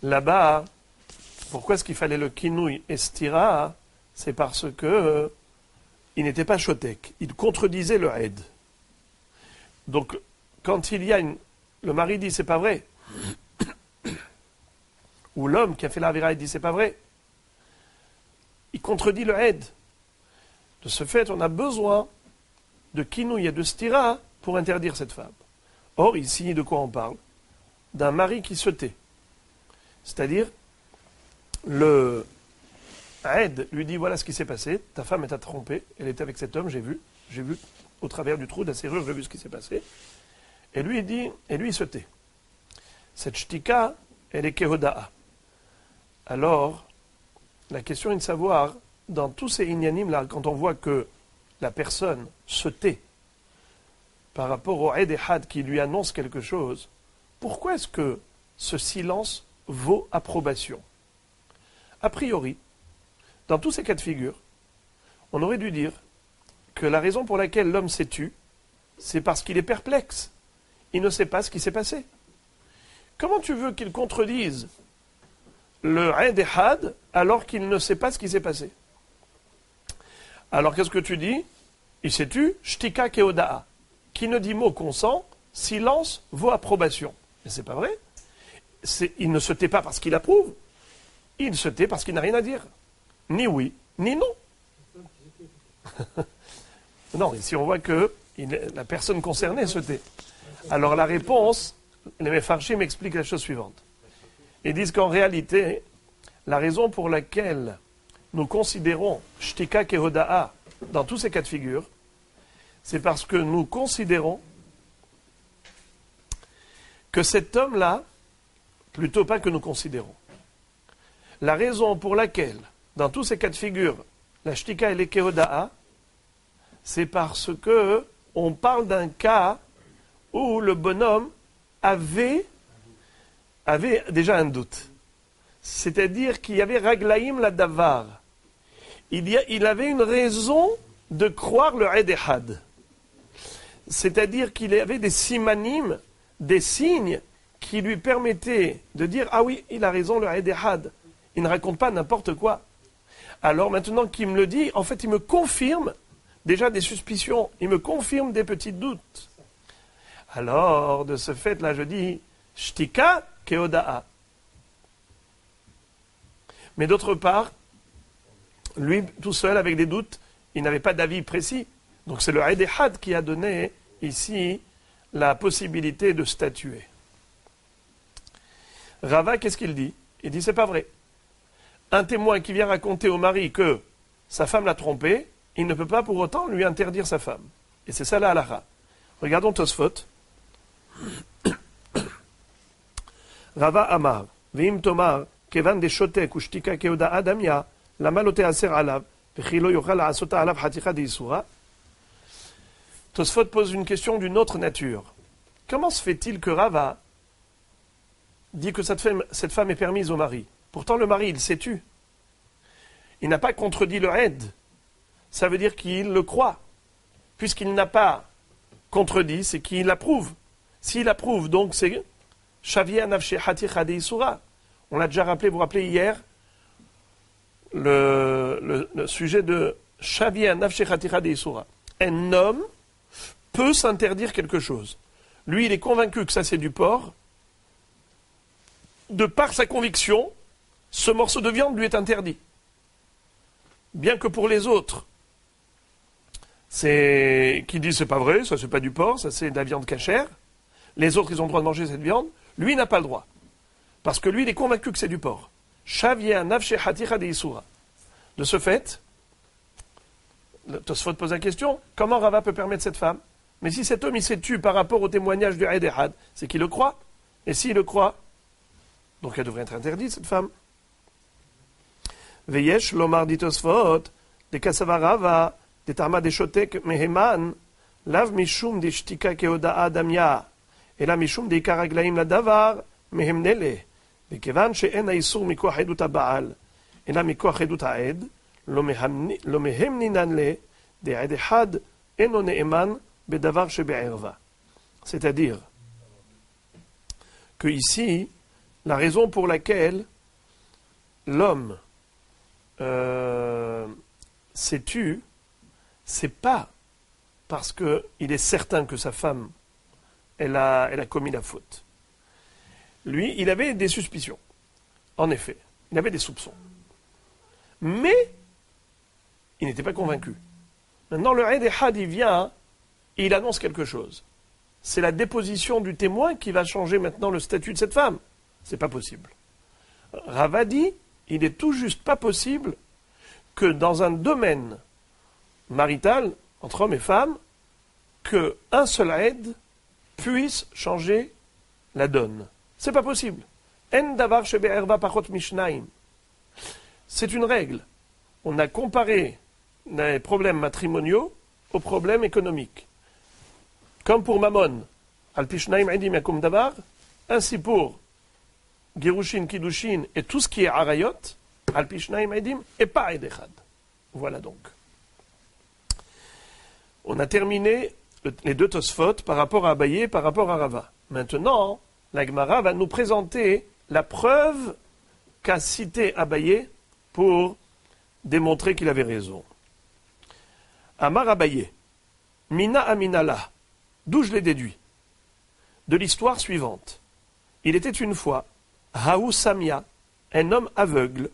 Là-bas, pourquoi est-ce qu'il fallait le kinouï et stira? C'est parce que il n'était pas shotek. Il contredisait le aide. Donc, quand il y a le mari dit c'est pas vrai, ou l'homme qui a fait la vira dit c'est pas vrai, il contredit le aide. De ce fait, on a besoin de kinouï et de stira pour interdire cette femme. Or, ici, de quoi on parle? D'un mari qui se tait. C'est-à-dire, le Aed lui dit, voilà ce qui s'est passé, ta femme t'a trompé, elle était avec cet homme, j'ai vu au travers du trou de la serrure, j'ai vu ce qui s'est passé. Et lui, il se tait. Cette shtika, elle est kehoda'a. Alors, la question est de savoir, dans tous ces inyanim là, quand on voit que la personne se tait par rapport au Eid et Had qui lui annonce quelque chose, pourquoi est-ce que ce silence vaut approbation? A priori, dans tous ces cas de figure, on aurait dû dire que la raison pour laquelle l'homme s'est tu, c'est parce qu'il est perplexe. Il ne sait pas ce qui s'est passé. Comment tu veux qu'il contredise le Eid et Had alors qu'il ne sait pas ce qui s'est passé? Alors qu'est-ce que tu dis? Il s'est tu, shtika keoda'a. Qui ne dit mot consent, silence vaut approbation. Mais c'est pas vrai. Il ne se tait pas parce qu'il approuve. Il se tait parce qu'il n'a rien à dire. Ni oui, ni non. Non, ici on voit que la personne concernée se tait. Alors la réponse, les Mefarshim m'expliquent la chose suivante. Ils disent qu'en réalité, la raison pour laquelle nous considérons shtika kehoda'a dans tous ces cas de figure, c'est parce que nous considérons que cet homme-là, plutôt pas que nous considérons, la raison pour laquelle, dans tous ces cas de figure, la shtika et les kehoda'a, c'est parce que on parle d'un cas où le bonhomme avait déjà un doute. C'est-à-dire qu'il y avait raglaïm la davar. Il avait une raison de croire le Eid et Had. C'est-à-dire qu'il avait des simanim, des signes qui lui permettaient de dire « Ah oui, il a raison, le Eid et Had. Il ne raconte pas n'importe quoi. » Alors maintenant qu'il me le dit, en fait, il me confirme déjà des suspicions, il me confirme des petits doutes. Alors, de ce fait-là, je dis « Shtika keoda'a ». Mais d'autre part, lui, tout seul, avec des doutes, il n'avait pas d'avis précis. Donc c'est le Eid et Had qui a donné ici la possibilité de statuer. Rava, qu'est-ce qu'il dit? Il dit c'est pas vrai. Un témoin qui vient raconter au mari que sa femme l'a trompé, il ne peut pas pour autant lui interdire sa femme. Et c'est ça la halakha. Regardons Tosfot. Rava Amar, Vim Tomar, Kevan de Shotek ou Shtika Keoda Adamia, la malote aser alav, vechilo yochal asota alav haticha de isura. Tosfot pose une question d'une autre nature. Comment se fait-il que Rava dit que cette femme est permise au mari? Pourtant le mari, il s'est tu. Il n'a pas contredit le Eid. Ça veut dire qu'il le croit. Puisqu'il n'a pas contredit, c'est qu'il approuve. S'il approuve, donc c'est Shavia nafshe haticha de isura. On l'a déjà rappelé, vous vous rappelez hier, le sujet de Shavia nafshe haticha de isura. Un homme peut s'interdire quelque chose. Lui, il est convaincu que ça c'est du porc. De par sa conviction, ce morceau de viande lui est interdit. Bien que pour les autres, qui disent c'est pas vrai, ça c'est pas du porc, ça c'est de la viande cachère. Les autres, ils ont le droit de manger cette viande. Lui, il n'a pas le droit. Parce que lui, il est convaincu que c'est du porc. Shavia nafshe haticha de isura. De ce fait, Tosfot pose la question, comment Rava peut permettre cette femme? Mais si cet homme il s'est tué par rapport au témoignage du Eid et Had, c'est qu'il le croit. Et s'il le croit, donc elle devrait être interdite, cette femme. Veyesh lomar dit Tosfot, de kasava Rava, de tarma de shotek meheman, lav mishum de shtika keoda'a damya, et la mishum de ikaraglaim la davar, mehemnele, וכיוון שאין האיסור מכוח עדות הבעל, אלא מכוח עדות העד, לא מהם נינן לה, דעד אחד אינו נאמן בדבר שבערווה. C'est-à-dire que ici, la raison pour laquelle l'homme s'est tu, c'est pas parce qu'il est certain que sa femme, elle a commis la faute. Lui, il avait des suspicions. En effet, il avait des soupçons. Mais, il n'était pas convaincu. Maintenant, le Eid et Had, il vient et il annonce quelque chose. C'est la déposition du témoin qui va changer maintenant le statut de cette femme. C'est pas possible. Rava dit, il est tout juste pas possible que dans un domaine marital, entre hommes et femmes, qu'un seul aide puisse changer la donne. C'est pas possible. En davar shebe'erva pachot mishnaim. C'est une règle. On a comparé les problèmes matrimoniaux aux problèmes économiques. Comme pour Mammon, al pishnaim edim yakum davar, ainsi pour Girushin, Kiddushin et tout ce qui est Arayot, al pishnaim edim et pas Edechad. Voilà donc. On a terminé les deux Tosfot par rapport à Abaye et par rapport à Rava. Maintenant, la Gemara va nous présenter la preuve qu'a cité Abaye pour démontrer qu'il avait raison. Amar Abaye, Mina Aminala, d'où je l'ai déduit? De l'histoire suivante. Il était une fois, Haou Samia, un homme aveugle,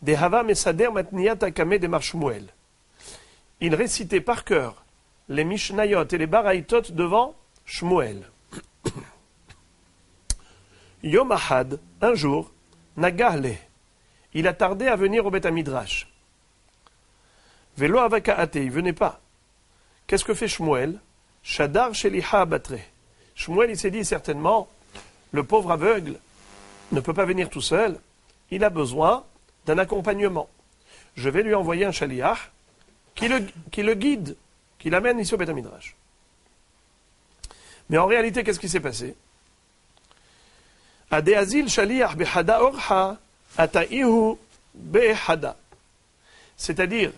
des Hava Mesader Matniat Akame des Marshmuel. Il récitait par cœur les Mishnayot et les Baraïtot devant Shmuel. Yom Ahad, un jour, Nagahle, il a tardé à venir au Beth Midrash. Velo Avakaate, il venait pas. Qu'est-ce que fait Shmuel? Shadar Sheliha Abatre. Shmuel, il s'est dit certainement, le pauvre aveugle ne peut pas venir tout seul, il a besoin d'un accompagnement. Je vais lui envoyer un shaliach qui le guide, qui l'amène ici au Beth Midrash. Mais en réalité, qu'est-ce qui s'est passé? Adeazil shaliach behada orha ataihu behada. C'est-à-dire,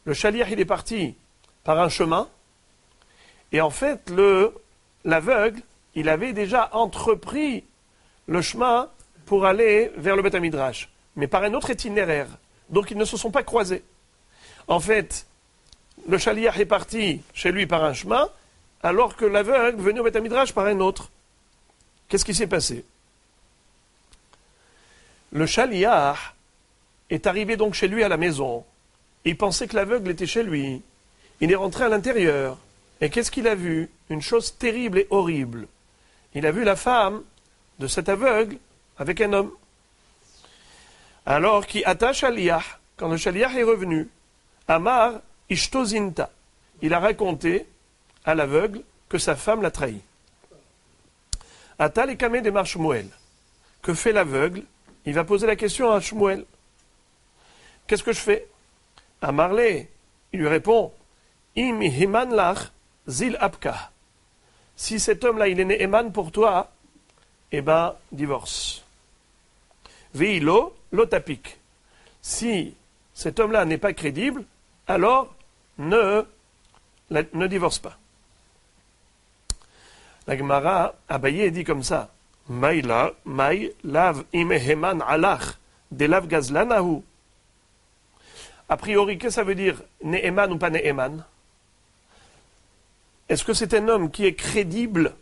le shaliach, il est parti par un chemin, et en fait, l'aveugle, il avait déjà entrepris le chemin pour aller vers le Beth Midrash, mais par un autre itinéraire. Donc ils ne se sont pas croisés. En fait, le shaliach est parti chez lui par un chemin, alors que l'aveugle venait au Beth Midrash par un autre. Qu'est-ce qui s'est passé? Le shaliach est arrivé donc chez lui à la maison. Il pensait que l'aveugle était chez lui. Il est rentré à l'intérieur. Et qu'est-ce qu'il a vu? Une chose terrible et horrible. Il a vu la femme de cet aveugle avec un homme. Alors, qui attache shaliach, quand le shaliach est revenu, Amar Ishtozinta, il a raconté à l'aveugle que sa femme l'a trahi. Atal et Kamé démarre Shmuel. Que fait l'aveugle? Il va poser la question à Shmuel. Qu'est-ce que je fais? Amarle, il lui répond, Im himan lach zil apka. Si cet homme-là, il est né Eman pour toi, eh ben, divorce. Veilo, l'otapik. Si cet homme-là n'est pas crédible, alors ne divorce pas. La Gemara, Abaye dit comme ça, Mai lav imeheman alach, de lav gazlanahu. A priori, qu'est-ce que ça veut dire, Ne'eman ou pas Ne'eman? Est-ce que c'est un homme qui est crédible?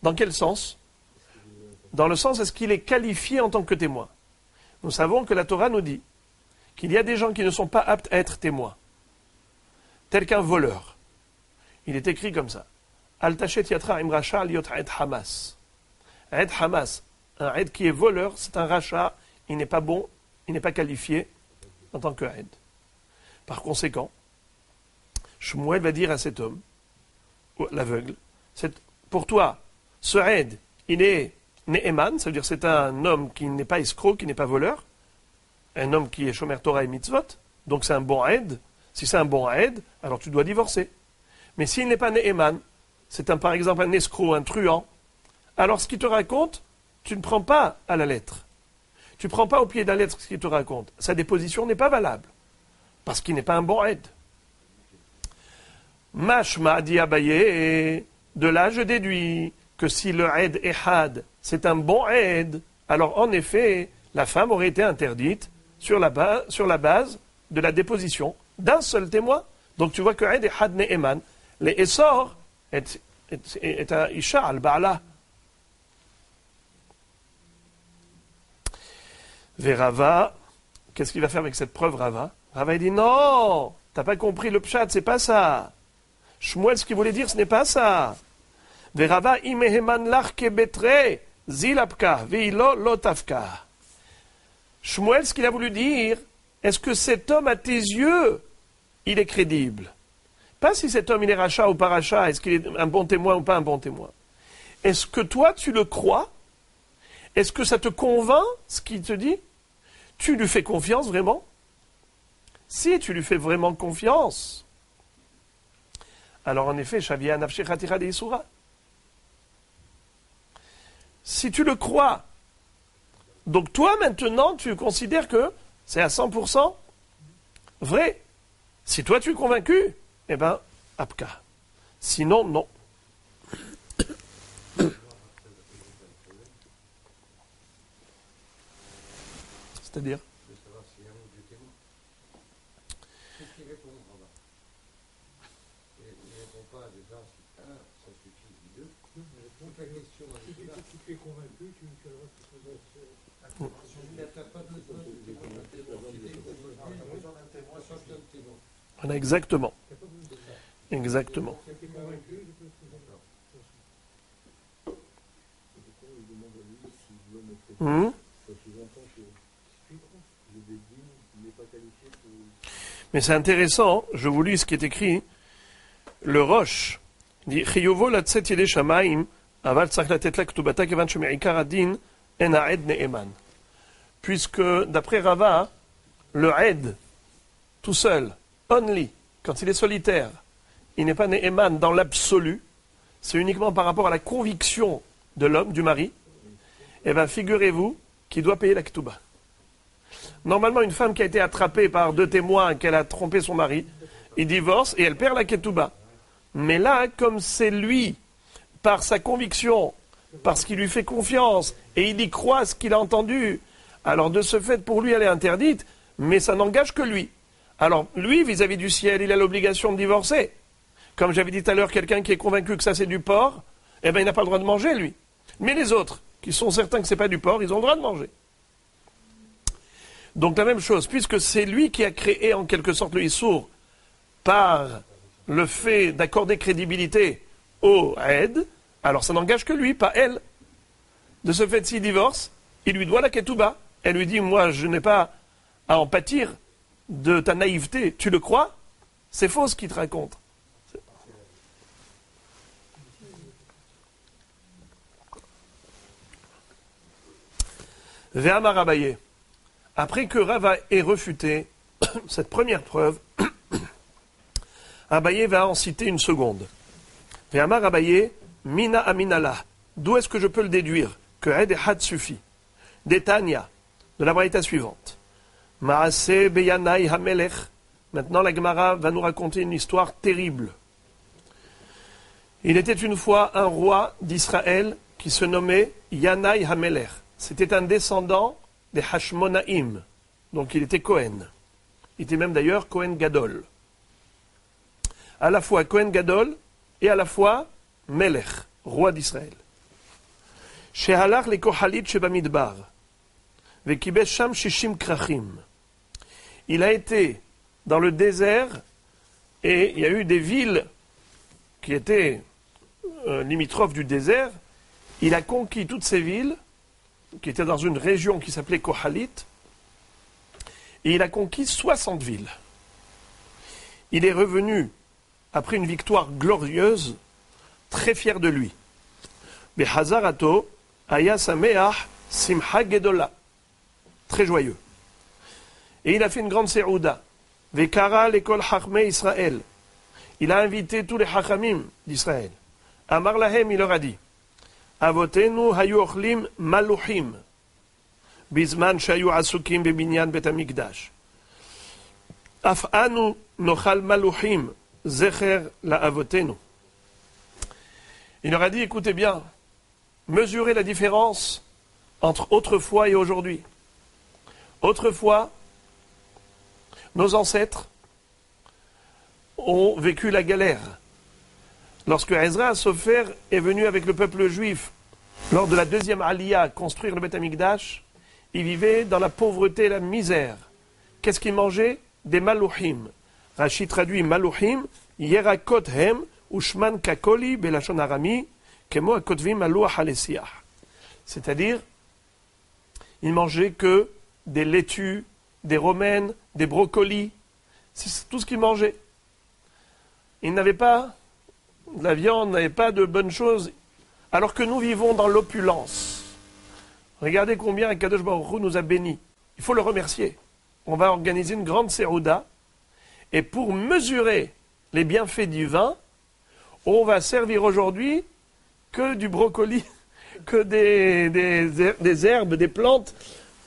Dans quel sens? Dans le sens, est-ce qu'il est qualifié en tant que témoin? Nous savons que la Torah nous dit qu'il y a des gens qui ne sont pas aptes à être témoins, tel qu'un voleur. Il est écrit comme ça. Al tachet yatra imracha al yot ed hamas. Ed hamas, un ed qui est voleur, c'est un rachat, il n'est pas bon, il n'est pas qualifié en tant que ed. Par conséquent, Shmuel va dire à cet homme, l'aveugle, pour toi, ce ed, il est Ne'eman, ça veut dire c'est un homme qui n'est pas escroc, qui n'est pas voleur, un homme qui est Shomer Torah et Mitzvot, donc c'est un bon aide. Si c'est un bon aide, alors tu dois divorcer. Mais s'il n'est pas Ne'eman, c'est par exemple un escroc, un truand, alors ce qu'il te raconte, tu ne prends pas à la lettre. Tu ne prends pas au pied de la lettre ce qu'il te raconte. Sa déposition n'est pas valable, parce qu'il n'est pas un bon aide. Mashma dit Abaye, de là je déduis que si le aide est had, c'est un bon aide, alors en effet, la femme aurait été interdite sur la base de la déposition d'un seul témoin. Donc tu vois que aide est had ne'eman, les essor est un isha al-ba'la. Verava, qu'est-ce qu'il va faire avec cette preuve, Rava? Rava il dit non, t'as pas compris le pshat, c'est pas ça. Shmuel, ce qu'il voulait dire, ce n'est pas ça. Verava imeheman lach kebetre zilapka veilo lotafka. Shmuel, ce qu'il a voulu dire, est-ce que cet homme, à tes yeux, il est crédible? Pas si cet homme, il est rachat ou pas rachat, est-ce qu'il est un bon témoin ou pas un bon témoin. Est-ce que toi, tu le crois? Est-ce que ça te convainc, ce qu'il te dit? Tu lui fais confiance vraiment? Si tu lui fais vraiment confiance, alors en effet, Shavia Nafshechatira de Yisura. Si tu le crois, donc toi maintenant, tu considères que c'est à 100% vrai. Si toi tu es convaincu, eh bien, Apka. Sinon, non. C'est-à-dire
de savoir s'il y a un ou deux témoins. Qu'est-ce qu'il répond, Rabat? Il ne répond pas déjà, un, ça suffit, deux. Donc la question est là. Si tu es convaincu, tu ne fais pas. Tu n'as pas besoin de témoin. Tu as besoin d'un témoin.
Voilà, exactement. Exactement. Mais c'est intéressant, je vous lis ce qui est écrit. Le Roche dit Chiyovo latset yede shamaim aval tzarich latet la ktubata kevan sheme'ikar adin en ha'ed ne'eman. Puisque d'après Rava, le Ed, tout seul, only, quand il est solitaire, il n'est pas ne'eman dans l'absolu, c'est uniquement par rapport à la conviction de l'homme, du mari. Eh bien, figurez-vous qu'il doit payer la ktuba. Normalement, une femme qui a été attrapée par deux témoins qu'elle a trompé son mari, il divorce et elle perd la ketouba. Mais là, comme c'est lui, par sa conviction, parce qu'il lui fait confiance, et il y croit ce qu'il a entendu, alors de ce fait, pour lui, elle est interdite, mais ça n'engage que lui. Alors, lui, vis-à-vis du ciel, il a l'obligation de divorcer. Comme j'avais dit tout à l'heure, quelqu'un qui est convaincu que ça c'est du porc, eh bien, il n'a pas le droit de manger, lui. Mais les autres, qui sont certains que c'est pas du porc, ils ont le droit de manger. Donc la même chose, puisque c'est lui qui a créé en quelque sorte le Issour par le fait d'accorder crédibilité au Aed, alors ça n'engage que lui, pas elle. De ce fait, s'il divorce, il lui doit la ketouba. Elle lui dit, moi je n'ai pas à en pâtir de ta naïveté. Tu le crois? C'est faux ce qu'il te raconte. Ve'amar Abaye. Après que Rava ait refuté cette première preuve, Abaye va en citer une seconde. Ve'amar Abaye, mina aminala. D'où est-ce que je peux le déduire que Ed et Had suffit? D'Etania, de la braïta suivante. Maase beyanai hamelech. Maintenant, la Gemara va nous raconter une histoire terrible. Il était une fois un roi d'Israël qui se nommait Yanai Hamelech. C'était un descendant des Hashmonaïm. Donc il était Cohen. Il était même d'ailleurs Cohen Gadol. À la fois Cohen Gadol et à la fois Melech, roi d'Israël. Shehalach le Kohalit Shebamidbar. Vekibesh Sham Shishim Krachim. Il a été dans le désert et il y a eu des villes qui étaient limitrophes du désert. Il a conquis toutes ces villes qui étaient dans une région qui s'appelait Kohalit, et il a conquis 60 villes. Il est revenu, après une victoire glorieuse, très fier de lui. Behazarato, aya sameach simcha gedola. Très joyeux. Et il a fait une grande serouda. Vekara lekol chachmei Israël. Il a invité tous les chachamim d'Israël. Amar lahem, il leur a dit, Avotenu hayu ochlim maluchim, bizman shayu asukim bebinyan bet hamikdash. Af anu nochal maluchim, zecher la avotenu. Il leur a dit, écoutez bien, mesurez la différence entre autrefois et aujourd'hui. Autrefois, nos ancêtres ont vécu la galère. Lorsque Ezra Sofer est venu avec le peuple juif lors de la deuxième Aliyah construire le Beth Amikdash, il vivait dans la pauvreté et la misère. Qu'est-ce qu'il mangeait? Des malouchim. Rashi traduit malouchim, yerakot hem, ushman kakoli, belachon arami, kemo akotvim alouach halesiach. C'est-à-dire, il mangeait que des laitues des romaines, des brocolis. C'est tout ce qu'ils mangeaient. Ils n'avaient pas de la viande, n'avaient pas de bonnes choses, alors que nous vivons dans l'opulence. Regardez combien Akadosh Baruch Hu nous a bénis. Il faut le remercier. On va organiser une grande serouda, et pour mesurer les bienfaits du vin, on va servir aujourd'hui que du brocoli, que des herbes, des plantes,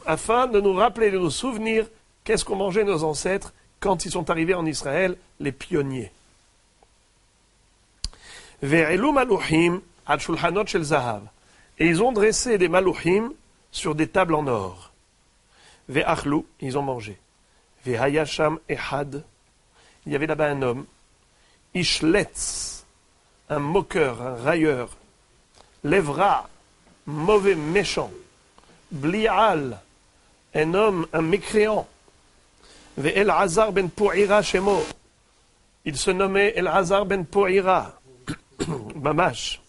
afin de nous rappeler, de nous souvenir qu'est-ce qu'ont mangé nos ancêtres quand ils sont arrivés en Israël, les pionniers. Ve'elu malouchim al shulchanot shel zahav. Et ils ont dressé des malouchim sur des tables en or. Ve'achlu, ils ont mangé. Ve'hayasham ehad. Il y avait là-bas un homme. Ishletz, un moqueur, un railleur. Levra, mauvais, méchant. Bli'al, un homme, un mécréant. Ve'elazar ben Pourira shemo. Il se nommait Elazar ben Pourira. Mamash.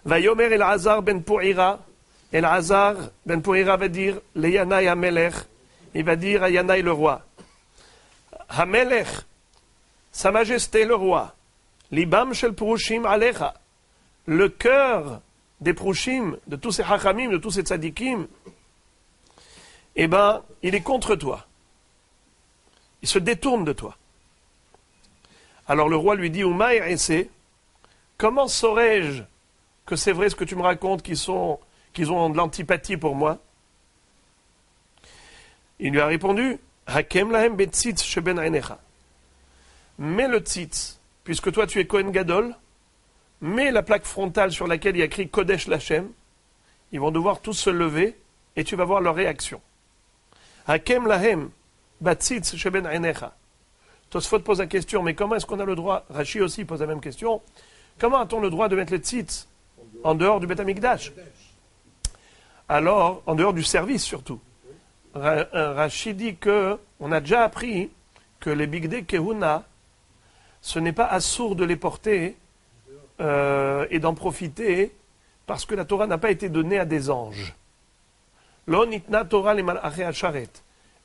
Vayomer Elazar ben Pourira. Elazar ben Pourira va dire le Yanaï Hamelech. Il va dire à Yanaï le roi. Hamelech, Sa Majesté le roi. Libam shel Prushim alecha. Le cœur des Prushim, de tous ces Hachamim, de tous ces Tzadikim, eh ben, il est contre toi. Il se détourne de toi. Alors le roi lui dit, Oumaï esse, comment saurais-je que c'est vrai ce que tu me racontes, qu'ils ont de l'antipathie pour moi? Il lui a répondu, Hakem lahem betzitz sheben einecha. Mets le tzitz, puisque toi tu es Kohen Gadol, mets la plaque frontale sur laquelle il y a écrit Kodesh Lachem, ils vont devoir tous se lever et tu vas voir leur réaction. Hakem lahem betzitz sheben einecha. Tosfot pose la question, mais comment est-ce qu'on a le droit, Rashi aussi pose la même question, comment a-t-on le droit de mettre le tzitz en dehors du Beth Amikdash? Alors, en dehors du service surtout. Rashi dit que, on a déjà appris que les Bigdei Kehuna, ce n'est pas assourd de les porter et d'en profiter parce que la Torah n'a pas été donnée à des anges. Lo nitna Torah le malachei hasharet.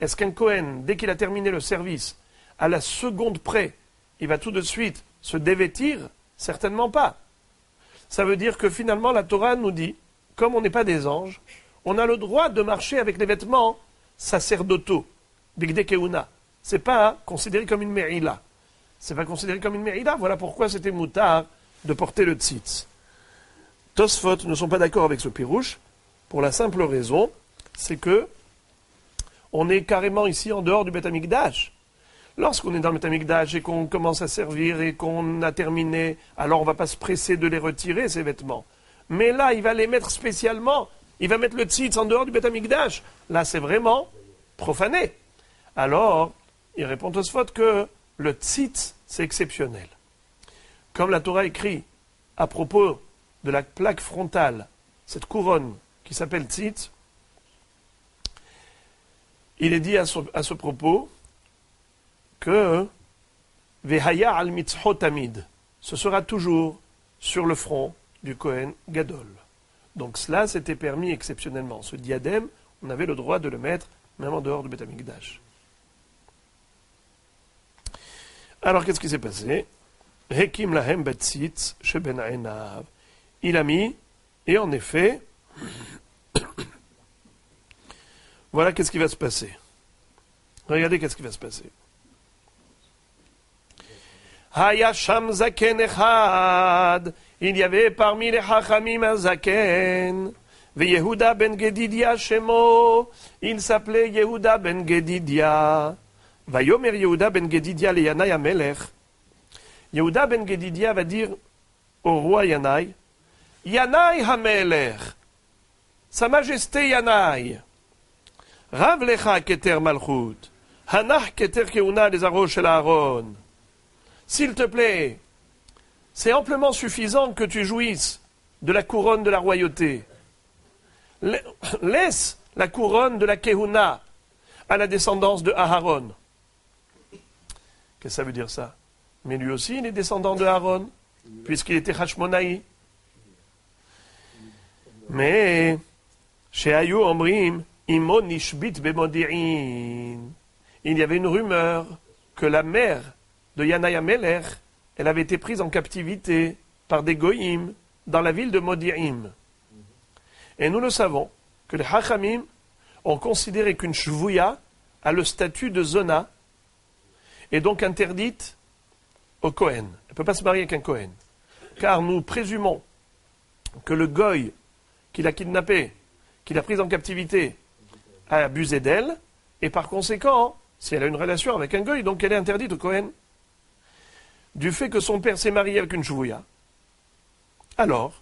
Est-ce qu'un Kohen, dès qu'il a terminé le service, à la seconde près, il va tout de suite se dévêtir? Certainement pas. Ça veut dire que finalement la Torah nous dit, comme on n'est pas des anges, on a le droit de marcher avec les vêtements sacerdotaux, Bigdei Kehuna. C'est pas considéré comme une merila. C'est pas considéré comme une merila. Voilà pourquoi c'était moutard de porter le tzitz. Tosfot ne sont pas d'accord avec ce pirouche pour la simple raison, c'est que on est carrément ici en dehors du Beth Amikdash. Lorsqu'on est dans le Beth Amikdash et qu'on commence à servir et qu'on a terminé, alors on ne va pas se presser de les retirer, ces vêtements. Mais là, il va les mettre spécialement. Il va mettre le tzitz en dehors du Beth Amikdash. Là, c'est vraiment profané. Alors, il répond Tosfot que le tzitz, c'est exceptionnel. Comme la Torah écrit à propos de la plaque frontale, cette couronne qui s'appelle tzitz, il est dit à ce propos que Vehaya al mitzhot tamid, ce sera toujours sur le front du Kohen Gadol. Donc cela, c'était permis exceptionnellement. Ce diadème, on avait le droit de le mettre même en dehors du Beth Amikdash. Alors qu'est-ce qui s'est passé? Hekim lahem betzitz sheben einav. Il a mis, et en effet, voilà qu'est-ce qui va se passer. Regardez qu'est-ce qui va se passer. Hayasham zaken echad. Il y avait parmi les Hachamim un zaken. Ve Yehuda ben Gedidia shemo. Il s'appelait Yehuda ben Gedidia. Vayomer Yehuda ben Gedidia le Yanaï Hamelech. Yehuda ben Gedidia va dire au roi Yanaï, Yanaï Hamelech, Sa Majesté Yanaï, Rav lecha keter malchut, Hanach keter keuna les arroches shel Aaron. S'il te plaît, c'est amplement suffisant que tu jouisses de la couronne de la royauté. Laisse la couronne de la Kehuna à la descendance de Aharon. Qu'est-ce que ça veut dire ça? Mais lui aussi, il est descendant de Aaron, puisqu'il était Hashmonaï. Mais, chez Ayou Omrim, Imo nishbit bemodi'in. Il y avait une rumeur que la mère de Yanaï Amelech, elle avait été prise en captivité par des goïms dans la ville de Modi'im. Et nous le savons, que les Hachamim ont considéré qu'une shvouya a le statut de zona, et donc interdite au Kohen. Elle ne peut pas se marier avec un Kohen. Car nous présumons que le goy qui l'a kidnappée, qui l'a prise en captivité, a abusé d'elle, et par conséquent, si elle a une relation avec un goy, donc elle est interdite au Kohen. Du fait que son père s'est marié avec une shvouya, alors,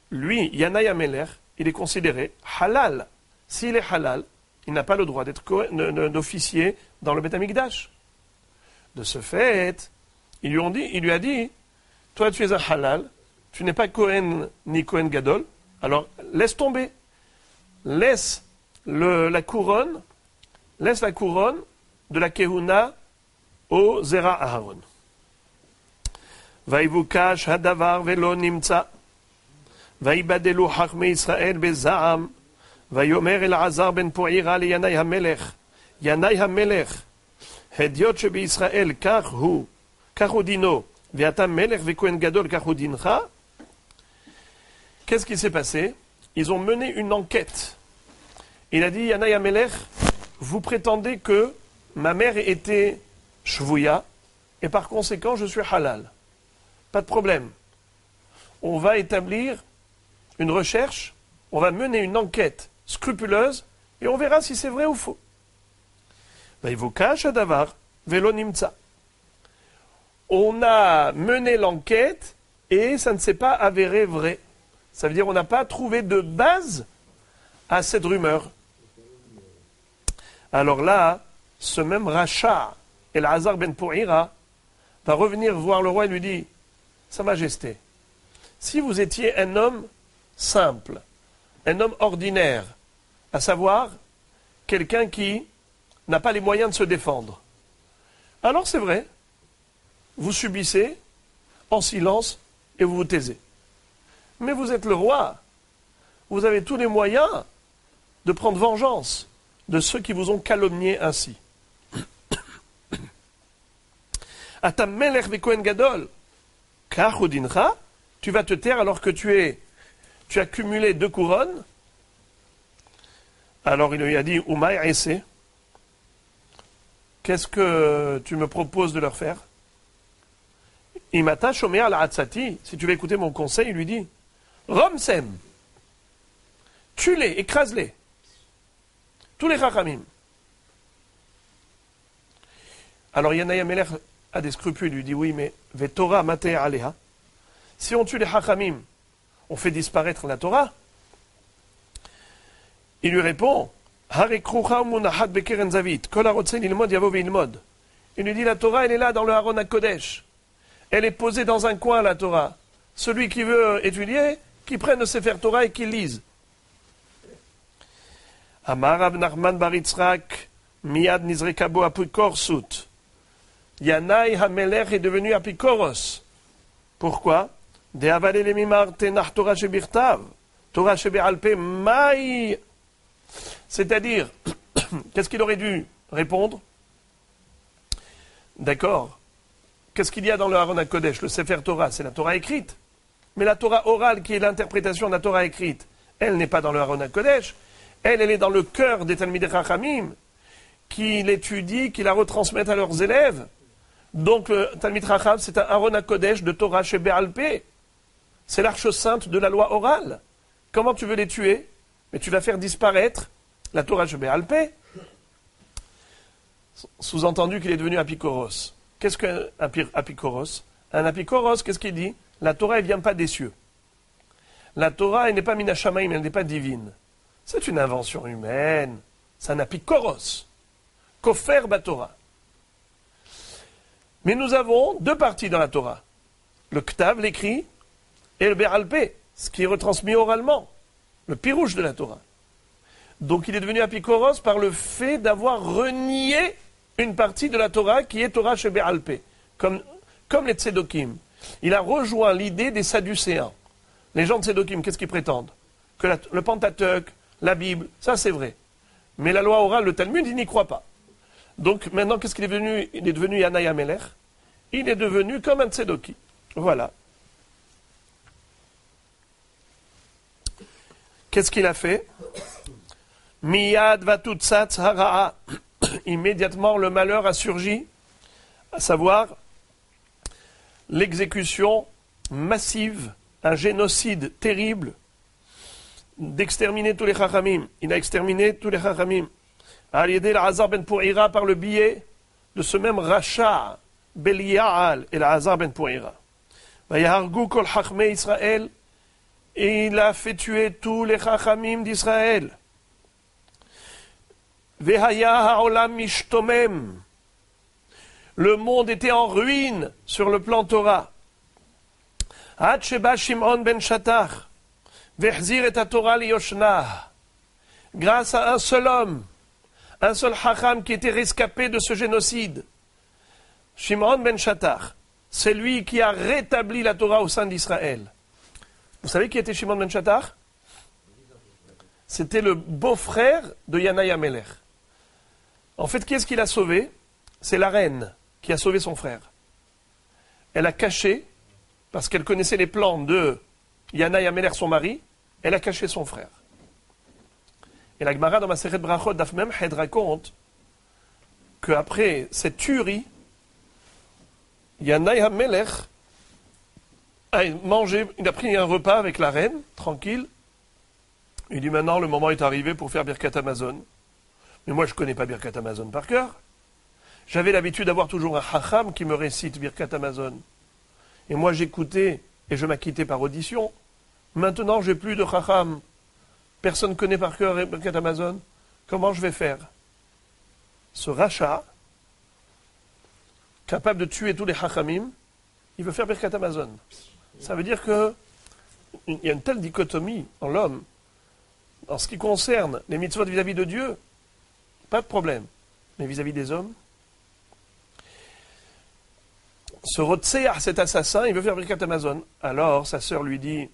lui, Yanaï Amelech, il est considéré halal. S'il est halal, il n'a pas le droit d'officier dans le Beth Amikdash. De ce fait, il lui a dit, toi tu es un halal, tu n'es pas Kohen ni Kohen Gadol, alors laisse tomber. Laisse la couronne de la Kehuna au Zera Aharon. Vaïvukash hadavar velo nimtza. Vaïbadelu hachme Israël beza'am. Vaïomer Elazar ben Po'ira li Yanaï Hamelech. Yanaï Hamelech. Hediot shebe Israël kach hu dino. Ve'ata melech ve'kohen gadol kach hu dincha. Qu'est-ce qui s'est passé? Ils ont mené une enquête. Il a dit, Yanaï Amelech, vous prétendez que ma mère était shvouya, et par conséquent, je suis halal. Pas de problème. On va établir une recherche, on va mener une enquête scrupuleuse, et on verra si c'est vrai ou faux. On a mené l'enquête, et ça ne s'est pas avéré vrai. Ça veut dire qu'on n'a pas trouvé de base à cette rumeur. Alors là, ce même Racha, Elazar ben Po'ira, va revenir voir le roi et lui dit, Sa Majesté, si vous étiez un homme simple, un homme ordinaire, à savoir quelqu'un qui n'a pas les moyens de se défendre, alors c'est vrai, vous subissez en silence et vous vous taisez. Mais vous êtes le roi, vous avez tous les moyens de prendre vengeance de ceux qui vous ont calomnié ainsi. Ata melech ve'kohen gadol, kach hu dincha, tu vas te taire alors que tu as cumulé 2 couronnes. Alors il lui a dit, Umay esse, qu'est-ce que tu me proposes de leur faire? Imata shomer al atzati, si tu veux écouter mon conseil, il lui dit, Romsem, tue-les, écrase-les. Tous les Chachamim. Alors Yanaï Amelech a des scrupules, il lui dit, oui, mais Vetorah Mateh Aleha, si on tue les Chachamim, on fait disparaître la Torah. Il lui répond, Harikrucha Munachat Bekeren Zavit, Kol Harotsen Ilmod Yavo Veilmod. Il lui dit, la Torah, elle est là dans le Haron HaKodesh. Elle est posée dans un coin, la Torah. Celui qui veut étudier, qui prenne le Sefer Torah et qui lise. Amar Rav Nachman bar Yitzhak, Miad Nizrekabo Apikorsut. Yanaï Hamelech est devenu Apikoros. Pourquoi? De avalele mimar tenach Torah shebirtav, Torah shebe'alpe mai. C'est-à-dire, qu'est-ce qu'il aurait dû répondre? D'accord. Qu'est-ce qu'il y a dans le Haron HaKodesh? Le Sefer Torah, c'est la Torah écrite. Mais la Torah orale, qui est l'interprétation de la Torah écrite, elle n'est pas dans le Haron HaKodesh. Elle est dans le cœur des Talmidei Chachamim, qui l'étudient, qui la retransmettent à leurs élèves. Donc le Talmid Chacham, c'est un Haron HaKodesh de Torah shebe'alpe. C'est l'arche sainte de la loi orale. Comment tu veux les tuer? Mais tu vas faire disparaître la Torah shebe'alpe. Sous-entendu qu'il est devenu Apikoros. Qu'est-ce qu'un Apikoros? Un Apikoros, qu'est-ce qu'il dit? La Torah, elle ne vient pas des cieux. La Torah, elle n'est pas minashamaim, elle n'est pas divine. C'est une invention humaine. C'est un Apikoros. Kofer Batorah. Mais nous avons 2 parties dans la Torah. Le Ktav, l'écrit, et le Be'alpe, ce qui est retransmis oralement. Le pirouche de la Torah. Donc il est devenu Apikoros par le fait d'avoir renié une partie de la Torah qui est Torah chez Be'alpe. Comme les Tzedokim. Il a rejoint l'idée des Sadducéens. Les gens de Tzedokim, qu'est-ce qu'ils prétendent? Que le Pentateuque, la Bible, ça c'est vrai. Mais la loi orale, le Talmud, il n'y croit pas. Donc maintenant, qu'est-ce qu'il est devenu? Il est devenu Yanaï Amelech. Il est devenu comme un Tzedoki. Voilà. Qu'est-ce qu'il a fait? Miyad vatutsat hara'a. Immédiatement, le malheur a surgi, à savoir l'exécution massive, un génocide terrible, d'exterminer tous les Chachamim. Il a exterminé tous les Chachamim. Al-Yedé al-Hazar ben Pourira par le biais de ce même Racha, Belial et al-Hazar ben Pourira. Vayahargu kol Chachmei Israël, et il a fait tuer tous les Chachamim d'Israël. Vehaya ha'olam mishtomem. Le monde était en ruine sur le plan Torah. Ad sheba Shimon ben Shattach, vehzir et Torah liyoshna. Grâce à un seul homme, un seul Chacham qui était rescapé de ce génocide, Shimon ben Shattach, c'est lui qui a rétabli la Torah au sein d'Israël. Vous savez qui était Shimon ben Shattach? C'était le beau-frère de Yanaï Amelech. En fait, qui est-ce qu'il a sauvé? C'est la reine qui a sauvé son frère. Elle a caché, parce qu'elle connaissait les plans de Yanaï Amelech, son mari, elle a caché son frère. Et la Gemara dans Masechet Brachot Daf Mem Ched raconte qu'après cette tuerie, Yanaï Amelech a mangé, il a pris un repas avec la reine, tranquille. Il dit maintenant le moment est arrivé pour faire Birkat Hamazon. Mais moi je ne connais pas Birkat Hamazon par cœur. J'avais l'habitude d'avoir toujours un Chacham qui me récite Birkat Hamazon. Et moi j'écoutais et je m'acquittais par audition. Maintenant j'ai plus de Chacham. Personne ne connaît par cœur Birkat Hamazon. Comment je vais faire? Ce rachat, capable de tuer tous les Chachamim, il veut faire Birkat Hamazon. Ça veut dire qu'il y a une telle dichotomie en l'homme. En ce qui concerne les mitzvot vis-à-vis de Dieu, pas de problème. Mais vis-à-vis des hommes, ce Rotseah, cet assassin, il veut faire Birkat Hamazon. Alors sa sœur lui dit,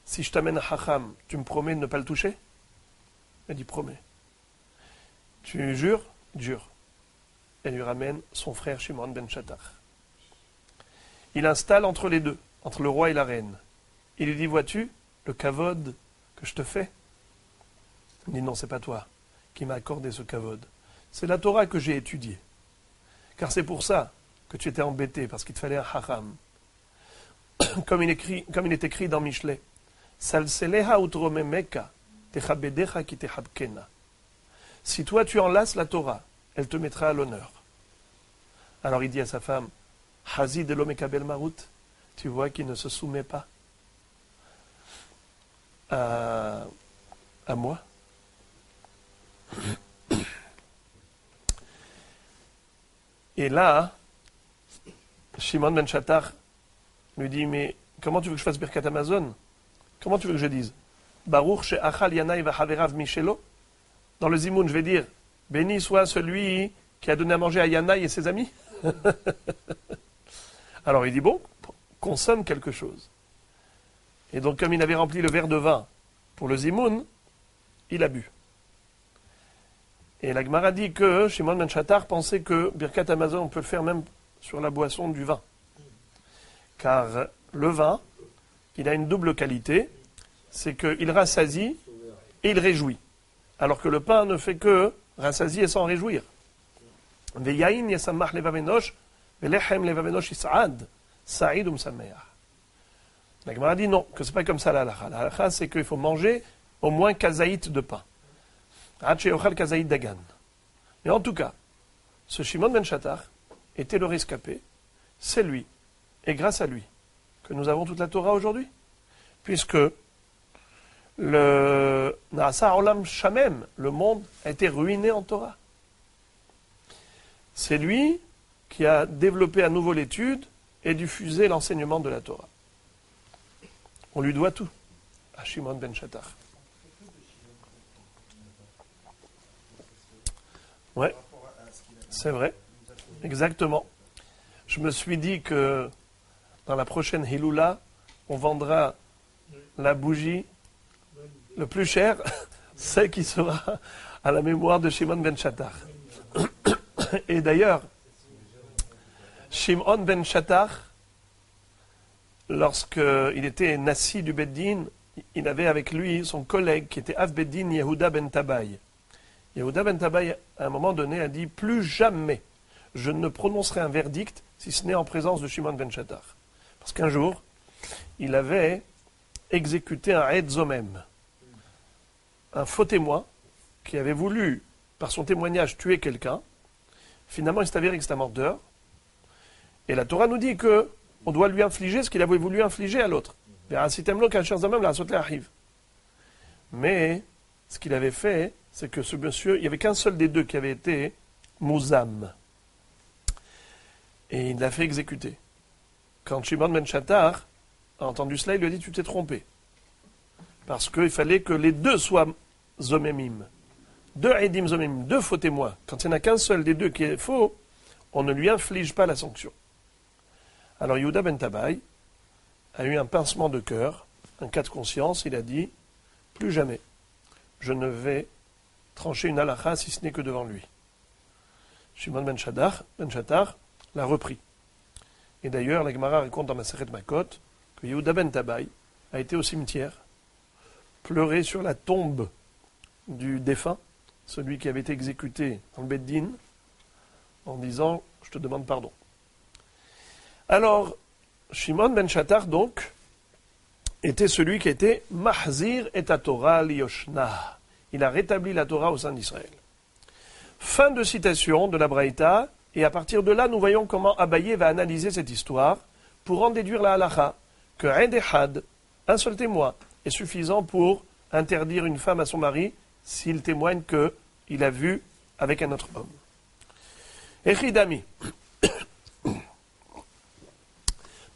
si je t'amène à Chacham, tu me promets de ne pas le toucher? Elle dit, promets. Tu jures? Jure. Elle lui ramène son frère Shimon ben Shattach. Il installe entre les deux, entre le roi et la reine. Il lui dit, vois-tu le kavod que je te fais? Il dit, non, c'est pas toi qui m'as accordé ce kavod. C'est la Torah que j'ai étudiée. Car c'est pour ça que tu étais embêté, parce qu'il te fallait un hacham. Comme il est écrit dans Mishlei, Salseleha utromemeka, techabedecha ki techabkena. Si toi tu enlaces la Torah, elle te mettra à l'honneur. Alors il dit à sa femme, Hazid elomekabel marut, tu vois qu'il ne se soumet pas à moi. Et là, Shimon ben Shattach lui dit, mais comment tu veux que je fasse Birkat Hamazon? Comment tu veux que je dise? Baruch she'achal Yanaï v'chaverav mishelo. Dans le Zimoun, je vais dire, béni soit celui qui a donné à manger à Yanaï et ses amis. Alors il dit, bon, consomme quelque chose. Et donc comme il avait rempli le verre de vin pour le Zimoun, il a bu. Et la Gemara dit que Shimon ben Shattach pensait que Birkat Hamazon, on peut le faire même sur la boisson du vin. Car le vin, il a une double qualité, c'est qu'il rassasie et il réjouit. Alors que le pain ne fait que rassasier et s'en réjouir. Veyayin yasamach levavenosh, velechem levavenosh is'ad, sa'id umsameach. La Gemara dit non, que c'est pas comme ça la halakha. La halakha, c'est qu'il faut manger au moins kazaït de pain. Mais en tout cas, ce Shimon ben Shattach était le rescapé, c'est lui, et grâce à lui, que nous avons toute la Torah aujourd'hui. Puisque le Na'asa Olam Shamem, le monde, a été ruiné en Torah. C'est lui qui a développé à nouveau l'étude et diffusé l'enseignement de la Torah. On lui doit tout, à Shimon ben Shattach. Ouais, c'est vrai, exactement. Je me suis dit que dans la prochaine Hiloula, on vendra la bougie le plus cher, celle qui sera à la mémoire de Shimon ben Shattar. Et d'ailleurs, Shimon ben Shattar, lorsqu'il était Nassi du Beddin, il avait avec lui son collègue qui était Av Beddin Yehuda ben Tabaï. Yehuda ben Tabaï, à un moment donné, a dit « Plus jamais je ne prononcerai un verdict si ce n'est en présence de Shimon ben Shattar. » Parce qu'un jour, il avait exécuté un Ed Zomem, un faux témoin qui avait voulu, par son témoignage, tuer quelqu'un. Finalement, il s'est avéré que c'est un menteur. Et la Torah nous dit que on doit lui infliger ce qu'il avait voulu infliger à l'autre. Mais ce qu'il avait fait, c'est que ce monsieur, il n'y avait qu'un seul des deux qui avait été Mouzam. Et il l'a fait exécuter. Quand Shimon ben Shattar a entendu cela, il lui a dit « Tu t'es trompé. » Parce qu'il fallait que les deux soient Zomemim. Deux Edim Zomemim, deux faux témoins. Quand il n'y en a qu'un seul des deux qui est faux, on ne lui inflige pas la sanction. Alors Yehuda ben Tabaï a eu un pincement de cœur, un cas de conscience, il a dit « Plus jamais, je ne vais trancher une halakha si ce n'est que devant lui. » Shimon ben Shattar l'a repris. Et d'ailleurs, la Gemara raconte dans Masechet Makot que Yehuda ben Tabaï a été au cimetière, pleurer sur la tombe du défunt, celui qui avait été exécuté dans le Beddin, en disant « Je te demande pardon ». Alors, Shimon ben Shattar, donc, était celui qui était Mahzir et Torah liyoshna. Il a rétabli la Torah au sein d'Israël. Fin de citation de la Braïta, et à partir de là, nous voyons comment Abaye va analyser cette histoire pour en déduire la halakha, que Eid Ehad, un seul témoin, est suffisant pour interdire une femme à son mari s'il témoigne qu'il a vu avec un autre homme. Echidami.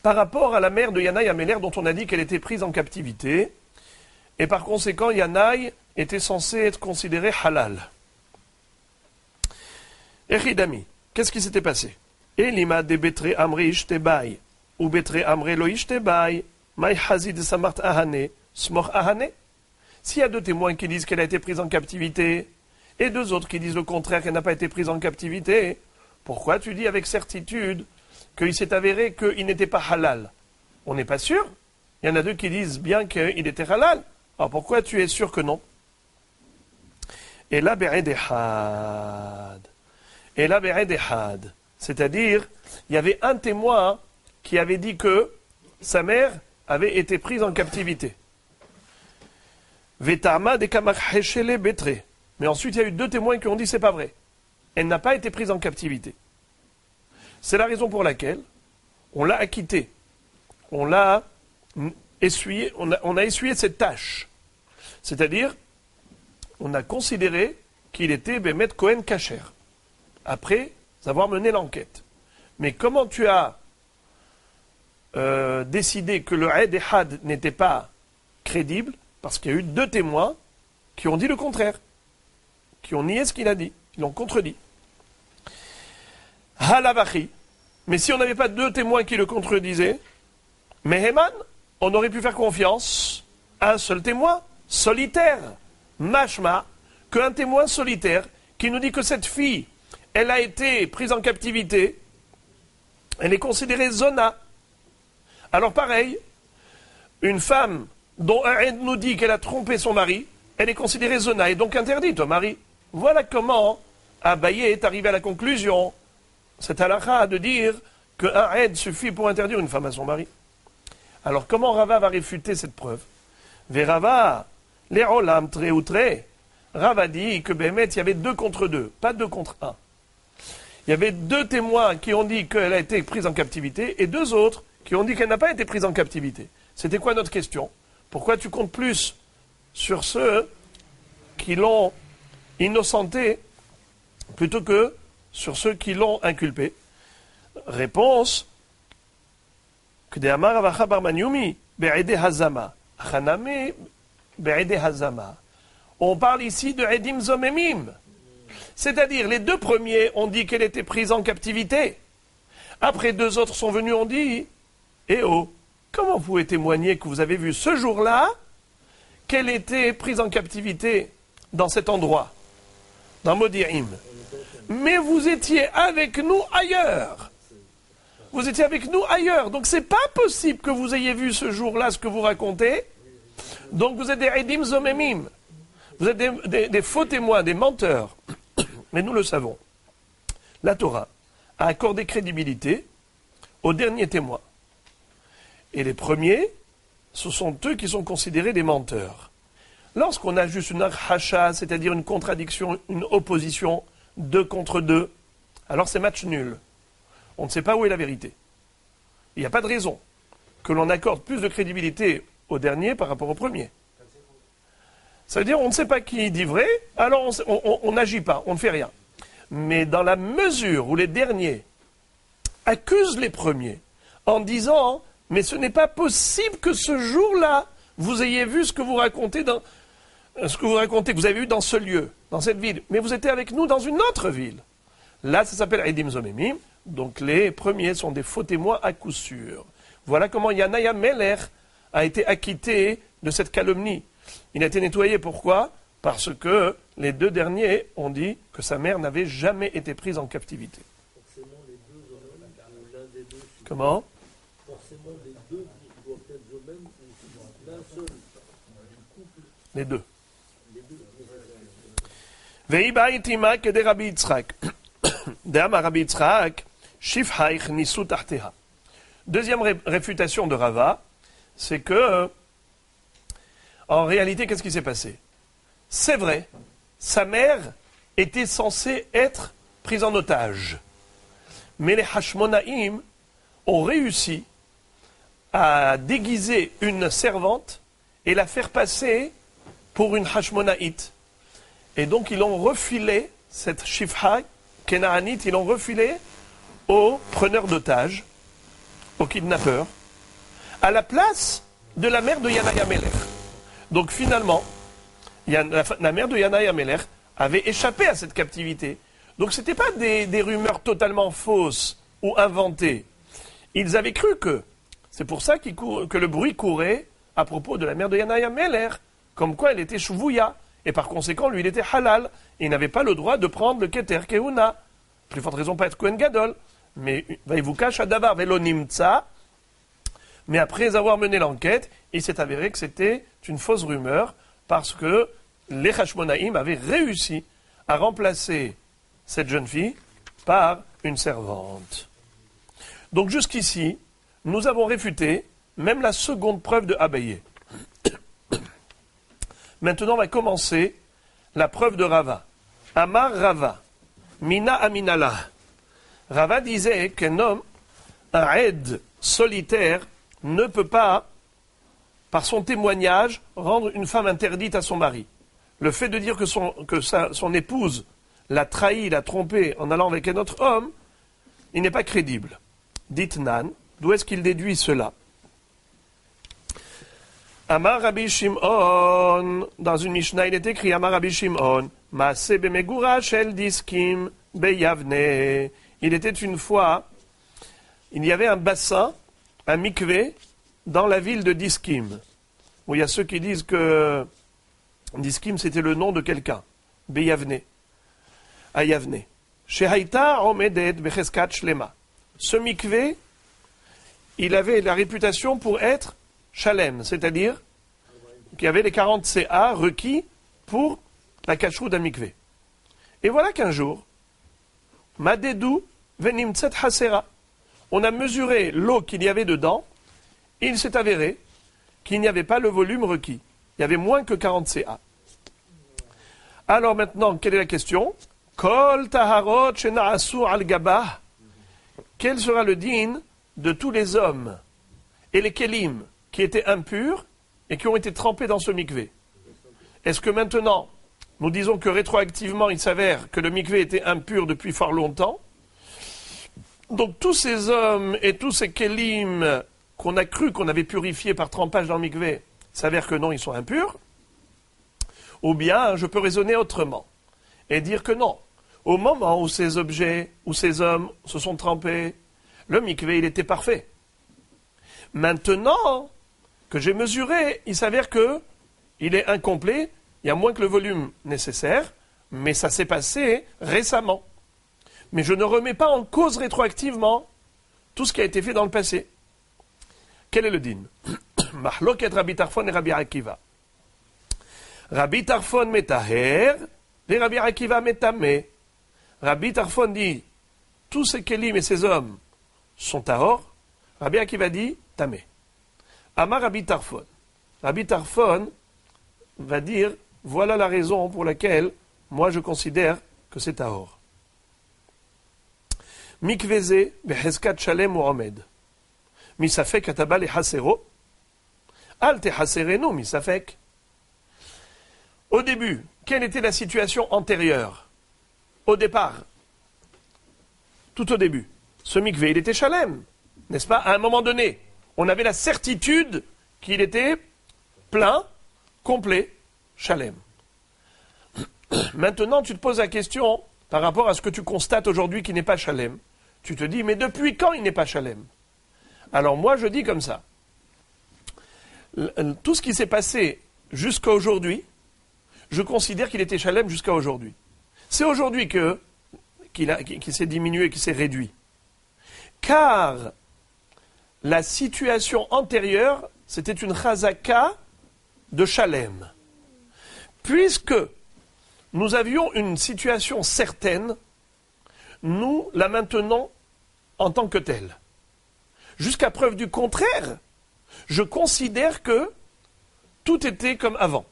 Par rapport à la mère de Yanaï Améler, dont on a dit qu'elle était prise en captivité, et par conséquent, Yanaï était censé être considéré halal. Echidami, qu'est-ce qui s'était passé? Elima de betre amri ishtebay, ou betre amre lo ishtebay, mai hazid samart ahane, smor ahane. S'il y a deux témoins qui disent qu'elle a été prise en captivité, et deux autres qui disent le contraire, qu'elle n'a pas été prise en captivité, pourquoi tu dis avec certitude qu'il s'est avéré qu'il n'était pas halal? On n'est pas sûr. Il y en a deux qui disent bien qu'il était halal. Alors pourquoi tu es sûr que non? Et là, be'edehad. Et là, be'edehad. C'est-à-dire, il y avait un témoin qui avait dit que sa mère avait été prise en captivité. Vetama de kamacheshele betre. Mais ensuite, il y a eu deux témoins qui ont dit c'est pas vrai. Elle n'a pas été prise en captivité. C'est la raison pour laquelle on l'a acquittée. On l'a essuyé, on a essuyé cette tâche. C'est-à-dire, on a considéré qu'il était Bémet Cohen Kacher, après avoir mené l'enquête. Mais comment tu as décidé que le Eid Ehad n'était pas crédible? Parce qu'il y a eu deux témoins qui ont dit le contraire, qui ont nié ce qu'il a dit, ils l'ont contredit. Halavachi. Mais si on n'avait pas deux témoins qui le contredisaient, Meheman, on aurait pu faire confiance à un seul témoin, solitaire. Mashma, qu'un témoin solitaire qui nous dit que cette fille, elle a été prise en captivité, elle est considérée zona. Alors pareil, une femme dont un aide nous dit qu'elle a trompé son mari, elle est considérée zona et donc interdite au mari. Voilà comment Abaye est arrivé à la conclusion, cette halakha, de dire qu'un aide suffit pour interdire une femme à son mari. Alors comment Rava va réfuter cette preuve? Verava, les olam très ou très. Rava dit que Bémet, il y avait 2 contre 2, pas 2 contre 1. Il y avait 2 témoins qui ont dit qu'elle a été prise en captivité et 2 autres qui ont dit qu'elle n'a pas été prise en captivité. C'était quoi notre question? Pourquoi tu comptes plus sur ceux qui l'ont innocenté plutôt que sur ceux qui l'ont inculpé? Réponse que de Amar Avacha Bar Maniumi be'ede hazama chaname be'ede hazama. On parle ici de Edim Zomemim. C'est-à-dire, les 2 premiers ont dit qu'elle était prise en captivité. Après, 2 autres sont venus, ont dit, eh oh, comment vous pouvez témoigner que vous avez vu ce jour-là qu'elle était prise en captivité dans cet endroit? dans Modi'im. Mais vous étiez avec nous ailleurs. Vous étiez avec nous ailleurs. Donc c'est pas possible que vous ayez vu ce jour-là ce que vous racontez. Donc vous êtes des Edim Zomemim. Vous êtes des faux témoins, des menteurs. Mais nous le savons. La Torah a accordé crédibilité aux derniers témoins. Et les premiers, ce sont eux qui sont considérés des menteurs. Lorsqu'on a juste une akhasha, c'est-à-dire une contradiction, une opposition, 2 contre 2, alors c'est match nul. On ne sait pas où est la vérité. Il n'y a pas de raison que l'on accorde plus de crédibilité au dernier par rapport au premier. Ça veut dire on ne sait pas qui dit vrai, alors on n'agit pas, on ne fait rien. Mais dans la mesure où les derniers accusent les premiers en disant « Mais ce n'est pas possible que ce jour-là, vous ayez vu ce que vous racontez, que vous avez vu dans ce lieu, dans cette ville. Mais vous étiez avec nous dans une autre ville. » Là, ça s'appelle Edim Zomemim. Donc les premiers sont des faux témoins à coup sûr. Voilà comment Yanaï Amelech a été acquitté de cette calomnie. Il a été nettoyé, pourquoi ? Parce que les 2 derniers ont dit que sa mère n'avait jamais été prise en captivité.
Forcément, les deux hommes, l'un des deux.
Comment ?
Forcément, les deux doivent être eux-mêmes, ou l'un seul.
Les deux.
Les deux.
Ve'iba itima kede Rabbi Yitzhak. De'ama Rabbi Yitzhak, shifhaich nisu tahteha. Deuxième réfutation de Rava, c'est que, en réalité, qu'est-ce qui s'est passé ? C'est vrai, sa mère était censée être prise en otage. Mais les Hashmonaïm ont réussi à déguiser une servante et la faire passer pour une Hashmonaïte. Et donc ils l'ont refilé, cette Shifha Kenaanite, ils l'ont refilé aux preneurs d'otages, aux kidnappeurs, à la place de la mère de Yanaï Amelech. Donc finalement, la mère de Yanaï Amelech avait échappé à cette captivité. Donc ce n'était pas des rumeurs totalement fausses ou inventées. Ils avaient cru que. C'est pour ça que le bruit courait à propos de la mère de Yanaï Amelech, comme quoi elle était chouvouya. Et par conséquent, lui, il était halal. Et il n'avait pas le droit de prendre le keter keuna. Plus forte raison pas être Kohen Gadol. Mais Vaïvukash Adavar Velo Nimtsa. Mais après avoir mené l'enquête, il s'est avéré que c'était une fausse rumeur parce que les Hashmonaïm avaient réussi à remplacer cette jeune fille par une servante. Donc jusqu'ici, nous avons réfuté même la seconde preuve de Abaye. Maintenant, on va commencer la preuve de Rava. Amar Rava, Mina Aminala. Rava disait qu'un homme, un aide solitaire, ne peut pas, par son témoignage, rendre une femme interdite à son mari. Le fait de dire que son épouse l'a trahi, l'a trompé en allant avec un autre homme, il n'est pas crédible. Dites Nan, d'où est-ce qu'il déduit cela ? Amar Rabbi Shimon, dans une Mishnah, il est écrit Amar Rabbi Shimon, Maase bemegura shel diskim beyavne. Il était une fois, il y avait un bassin, un mikvé, dans la ville de Diskim. Où il y a ceux qui disent que Diskim c'était le nom de quelqu'un, Beyavne, à Yavne. Shehaita omedet becheskat shlema. Ce mikvé, il avait la réputation pour être Shalem, c'est-à-dire qu'il y avait les 40 CA requis pour la kashrut d'un mikvé. Et voilà qu'un jour, Madedou venimtset hasera, on a mesuré l'eau qu'il y avait dedans, et il s'est avéré qu'il n'y avait pas le volume requis. Il y avait moins que 40 CA. Alors maintenant, quelle est la question ? Kol taharot shena'asu al gabah. Quel sera le din de tous les hommes et les kelim qui étaient impurs et qui ont été trempés dans ce mikvé? Est-ce que maintenant, nous disons que rétroactivement, il s'avère que le mikvé était impur depuis fort longtemps? Donc tous ces hommes et tous ces kelim qu'on a cru qu'on avait purifiés par trempage dans le mikvé, s'avère que non, ils sont impurs? Ou bien, je peux raisonner autrement et dire que non. Au moment où ces objets, où ces hommes se sont trempés, le mikvé, il était parfait. Maintenant que j'ai mesuré, il s'avère que il est incomplet, il y a moins que le volume nécessaire. mais ça s'est passé récemment. Mais je ne remets pas en cause rétroactivement tout ce qui a été fait dans le passé. Quel est le din? Mahloket Rabbi Tarfon et Rabbi Akiva. Rabbi Tarfon metaher, et Rabbi Akiva metame. Rabbi Tarfon dit, tous ces kelim et ces hommes sont tahor. Rabbi Akiva dit, tamé. Amar Rabbi Tarfon. Rabbi Tarfon va dire, voilà la raison pour laquelle moi je considère que c'est tahor. Mikveze beheskat shalem ou omed. Misafek ataba le hasero. Al te haserenu misafek. Au début, quelle était la situation antérieure? Au départ, tout au début, ce mikvé, il était shalem, n'est-ce pas? À un moment donné, on avait la certitude qu'il était plein, complet, shalem. Maintenant, tu te poses la question par rapport à ce que tu constates aujourd'hui qui n'est pas shalem. Tu te dis, mais depuis quand il n'est pas shalem? Alors moi, je dis comme ça. Tout ce qui s'est passé jusqu'à aujourd'hui, je considère qu'il était shalem jusqu'à aujourd'hui. C'est aujourd'hui qu'il s'est diminué, qu'il s'est réduit. Car la situation antérieure, c'était une chazaka de shalem. Puisque nous avions une situation certaine, nous la maintenons en tant que telle. Jusqu'à preuve du contraire, je considère que tout était comme avant.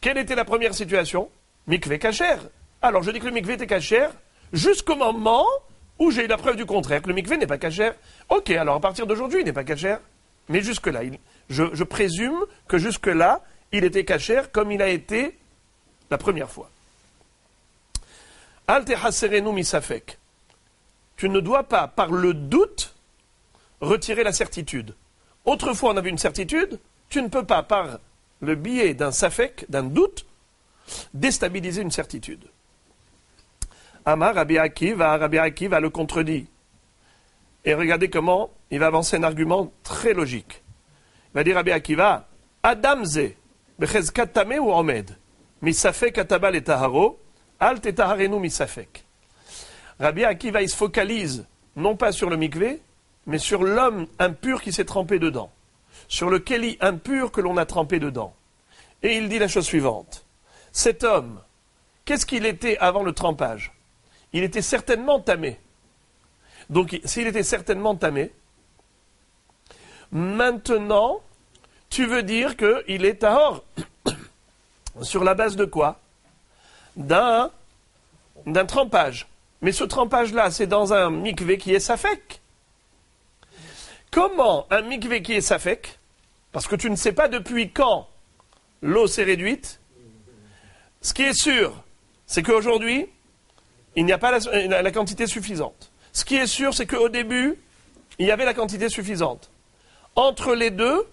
Quelle était la première situation? Mikvé kacher. Alors je dis que le mikvé était kacher jusqu'au moment où j'ai eu la preuve du contraire, que le mikvé n'est pas kacher. Ok, alors à partir d'aujourd'hui, il n'est pas kacher. Mais jusque-là, je présume que jusque-là, il était kacher comme il a été la première fois. Al te haserenu misafek. Tu ne dois pas, par le doute, retirer la certitude. Autrefois, on avait une certitude, tu ne peux pas, par le biais d'un safek, d'un doute, déstabiliser une certitude. Amar Rabbi Akiva le contredit. Et regardez comment il va avancer un argument très logique. Il va dire Rabbi Akiva, Adamze, bechezkat tame ou omed, misafek atabal et taharo, al te taharenu misafek. Rabbi Akiva, il se focalise non pas sur le mikvé, mais sur l'homme impur qui s'est trempé dedans. Sur le keli impur que l'on a trempé dedans. Et il dit la chose suivante. Cet homme, qu'est-ce qu'il était avant le trempage? Il était certainement tamé. Donc, s'il était certainement tamé, maintenant, tu veux dire qu'il est tahor. Sur la base de quoi? D'un trempage. Mais ce trempage-là, c'est dans un mikvé qui est safek. Comment un mikvé qui est safek, parce que tu ne sais pas depuis quand l'eau s'est réduite, ce qui est sûr, c'est qu'aujourd'hui, il n'y a pas la quantité suffisante. Ce qui est sûr, c'est qu'au début, il y avait la quantité suffisante. Entre les deux,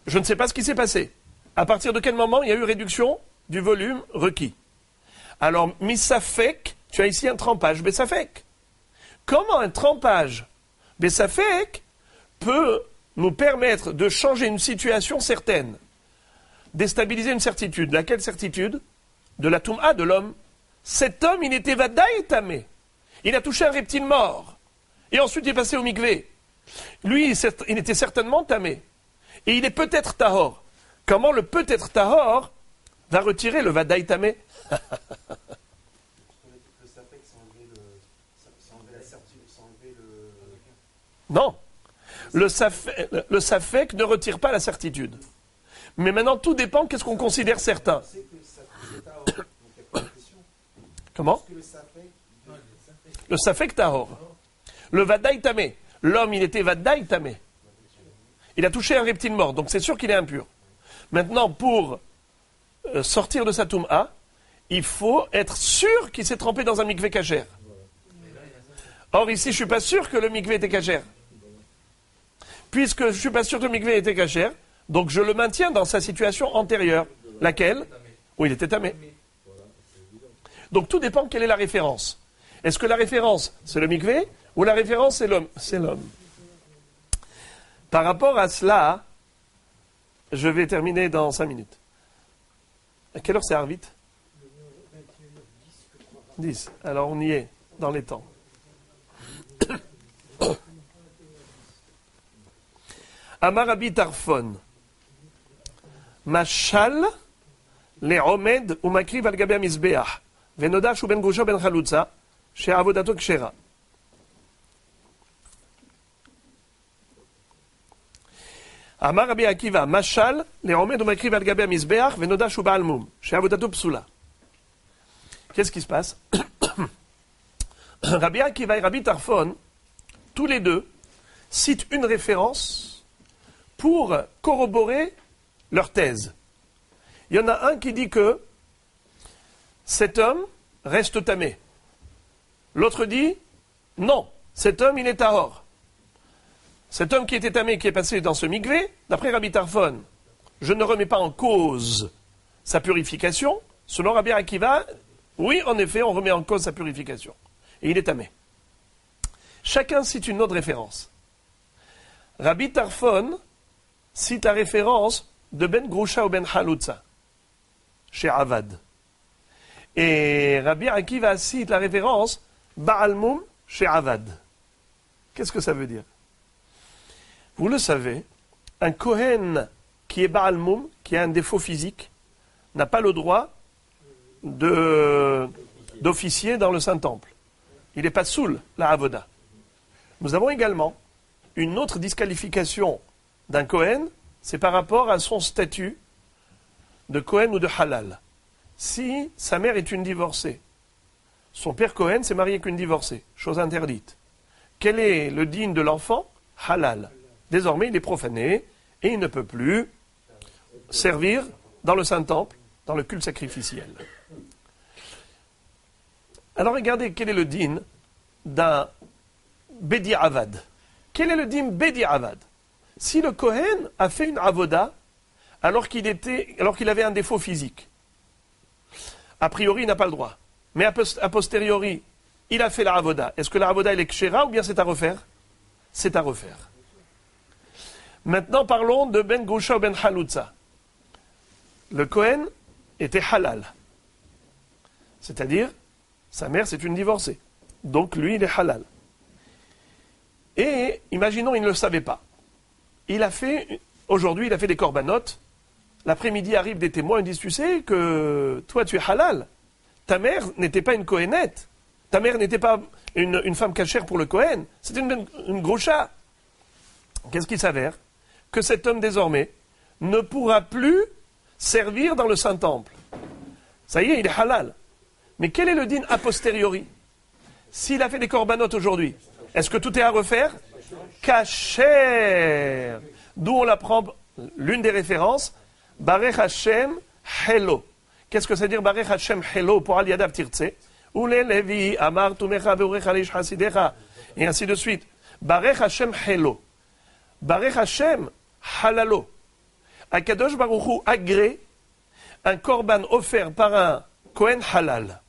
je ne sais pas ce qui s'est passé. À partir de quel moment il y a eu réduction du volume requis? Alors, misafek, tu as ici un trempage besafek. Comment un trempage besafek peut nous permettre de changer une situation certaine, déstabiliser une certitude? Laquelle certitude? De la toum'a de l'homme. Cet homme, il était vadaï tamé. Il a touché un reptile mort. Et ensuite, il est passé au mikvé. Lui, il était certainement tamé. Et il est peut-être tahor. Comment le peut-être tahor va retirer le vadaï tamé? Non. Le safek ne retire pas la certitude. Mais maintenant, tout dépend qu'est-ce qu'on considère certain. Comment? Le safek tahor. Le vadaï tamé. L'homme, il était vadaï tamé. Il a touché un reptile mort, donc c'est sûr qu'il est impur. Maintenant, pour sortir de sa toum'a, il faut être sûr qu'il s'est trempé dans un mikvé kasher. Or, ici, je ne suis pas sûr que le mikvé était kasher. Puisque je ne suis pas sûr que le mikvé était kasher, donc je le maintiens dans sa situation antérieure. Laquelle? Où il était tamé. Donc tout dépend quelle est la référence. Est-ce que la référence, c'est le mikvé, ou la référence, c'est l'homme? C'est l'homme. Par rapport à cela, je vais terminer dans 5 minutes. À quelle heure c'est Arvit? 10. Alors on y est, dans les temps. Amar Rabbi Tarfon. Mashal לעומד ומקריב על גבי המזבח, ונודע שהוא בן גרושו בן חלוצה, שעבודתו כשרה. אמר רבי עקיבא, משל לעומד ומקריב על גבי המזבח, ונודע שהוא בעל מום, שעבודתו פסולה. Qu'est-ce qui se passe? Rabbi Akiva et Rabbi Tarfon, tous les deux, citent une référence pour corroborer leur thèse. Il y en a un qui dit que cet homme reste tamé. L'autre dit, non, cet homme il est tahor. Cet homme qui était tamé, qui est passé dans ce mikvé, d'après Rabbi Tarfon, je ne remets pas en cause sa purification. Selon Rabbi Akiva, oui, en effet, on remet en cause sa purification. Et il est tamé. Chacun cite une autre référence. Rabbi Tarfon cite la référence de Ben Grusha ou Ben Halutza, chez Avad. Et Rabbi Akiva cite la référence Baal Mum chez Avad. Qu'est-ce que ça veut dire? Vous le savez, un Kohen qui est Baal Mum, qui a un défaut physique, n'a pas le droit d'officier dans le Saint-Temple. Il n'est pas soul, la Avoda. Nous avons également une autre disqualification d'un Kohen, c'est par rapport à son statut de Kohen ou de Halal. Si sa mère est une divorcée, son père Kohen s'est marié qu'une divorcée, chose interdite. Quel est le digne de l'enfant? Halal. Désormais, il est profané et il ne peut plus servir dans le Saint-Temple, dans le culte sacrificiel. Alors regardez, quel est le din d'un Bedi Avad? Quel est le din Bedi Avad? Si le Kohen a fait une avoda alors qu'il avait un défaut physique, a priori il n'a pas le droit. Mais a posteriori, il a fait la avoda. Est-ce que la avoda elle est kshera ou bien c'est à refaire? C'est à refaire. Maintenant parlons de Ben Grusha ou Ben Halutza. Le Kohen était halal. C'est-à-dire, sa mère c'est une divorcée. Donc lui il est halal. Et imaginons il ne le savait pas. Aujourd'hui il a fait des corbanotes. L'après-midi arrivent des témoins et disent, tu sais que toi tu es halal. Ta mère n'était pas une Kohénette. Ta mère n'était pas une femme cachère pour le Kohen. C'était une grosha. Qu'est-ce qu'il s'avère? Que cet homme désormais ne pourra plus servir dans le Saint-Temple. Ça y est, il est halal. Mais quel est le din a posteriori? S'il a fait des corbanotes aujourd'hui, est-ce que tout est à refaire? Kacher. D'où on l'apprend, l'une des références, Barech Hashem Hello. Qu'est-ce que ça veut dire Barech Hashem Hello pour Al-Yadav Tirtse? Ule Levi, Amar Tumecha Veurech Alish Hasidecha. Et ainsi de suite. Barech Hashem Hello. Barech Hashem Halalo. Akadosh Baruch Hu agrée un korban offert par un Kohen halal.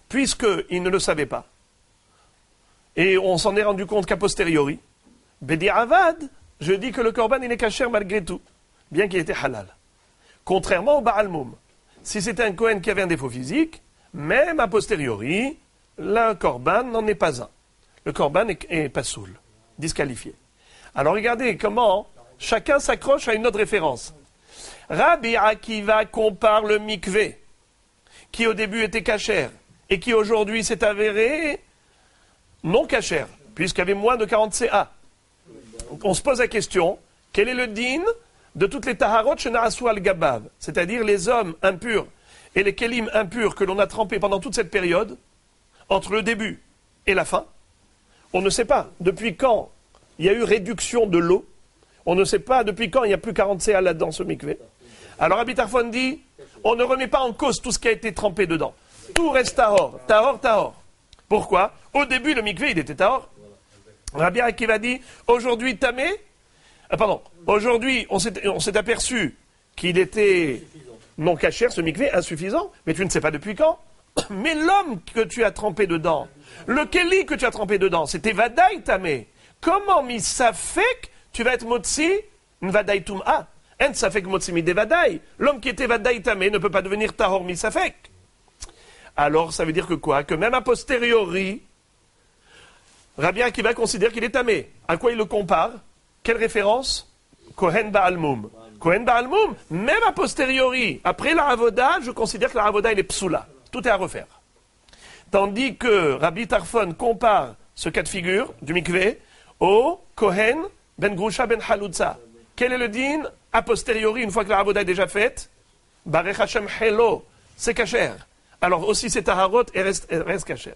Puisqu'il ne le savait pas. Et on s'en est rendu compte qu'a posteriori. Bedi Avad, je dis que le korban il est kasher malgré tout, bien qu'il était halal. Contrairement au Baal Mum. Si c'était un Kohen qui avait un défaut physique, même a posteriori, le korban n'en est pas un. Le korban est pas soul, disqualifié. Alors regardez comment chacun s'accroche à une autre référence. Rabbi Akiva compare le mikvé, qui au début était kasher, et qui aujourd'hui s'est avéré non kasher, puisqu'il y avait moins de 40 CA. On se pose la question, quel est le din de toutes les taharot shena'asu al-gabav, c'est-à-dire les hommes impurs et les kelim impurs que l'on a trempés pendant toute cette période, entre le début et la fin? On ne sait pas depuis quand il y a eu réduction de l'eau, on ne sait pas depuis quand il n'y a plus 40 CA là-dedans, ce mikvé. Alors Rabbi Tarfon dit, on ne remet pas en cause tout ce qui a été trempé dedans. Tout reste tahor, tahor, tahor. Pourquoi? Au début, le mikvé, il était tahor. Rabbi Akiva dit, aujourd'hui, tamé, aujourd'hui, on s'est aperçu qu'il était non kasher, ce mikvé, insuffisant, mais tu ne sais pas depuis quand. Mais l'homme que tu as trempé dedans, le keli que tu as trempé dedans, c'était vadaï tamé. Comment misafek, tu vas être motzi, vadaï tum'a? En safek motzi mi de vadaï. L'homme qui était vadaï tamé ne peut pas devenir tahor misafek. Alors ça veut dire que quoi? Que même a posteriori, Rabbi Akiva considère qu'il est tamé. À quoi il le compare? Quelle référence? Kohen Ba'almoum. Kohen Ba'almoum, même a posteriori, après la Avoda, je considère que la Avoda il est psoula. Tout est à refaire. Tandis que Rabbi Tarfon compare ce cas de figure du mikvé au Kohen ben Grusha ben Halutza. Quel est le din a posteriori, une fois que la Avoda est déjà faite? Barech Hashem Helo, c'est kasher. Alors aussi c'est taharot et reste kasher.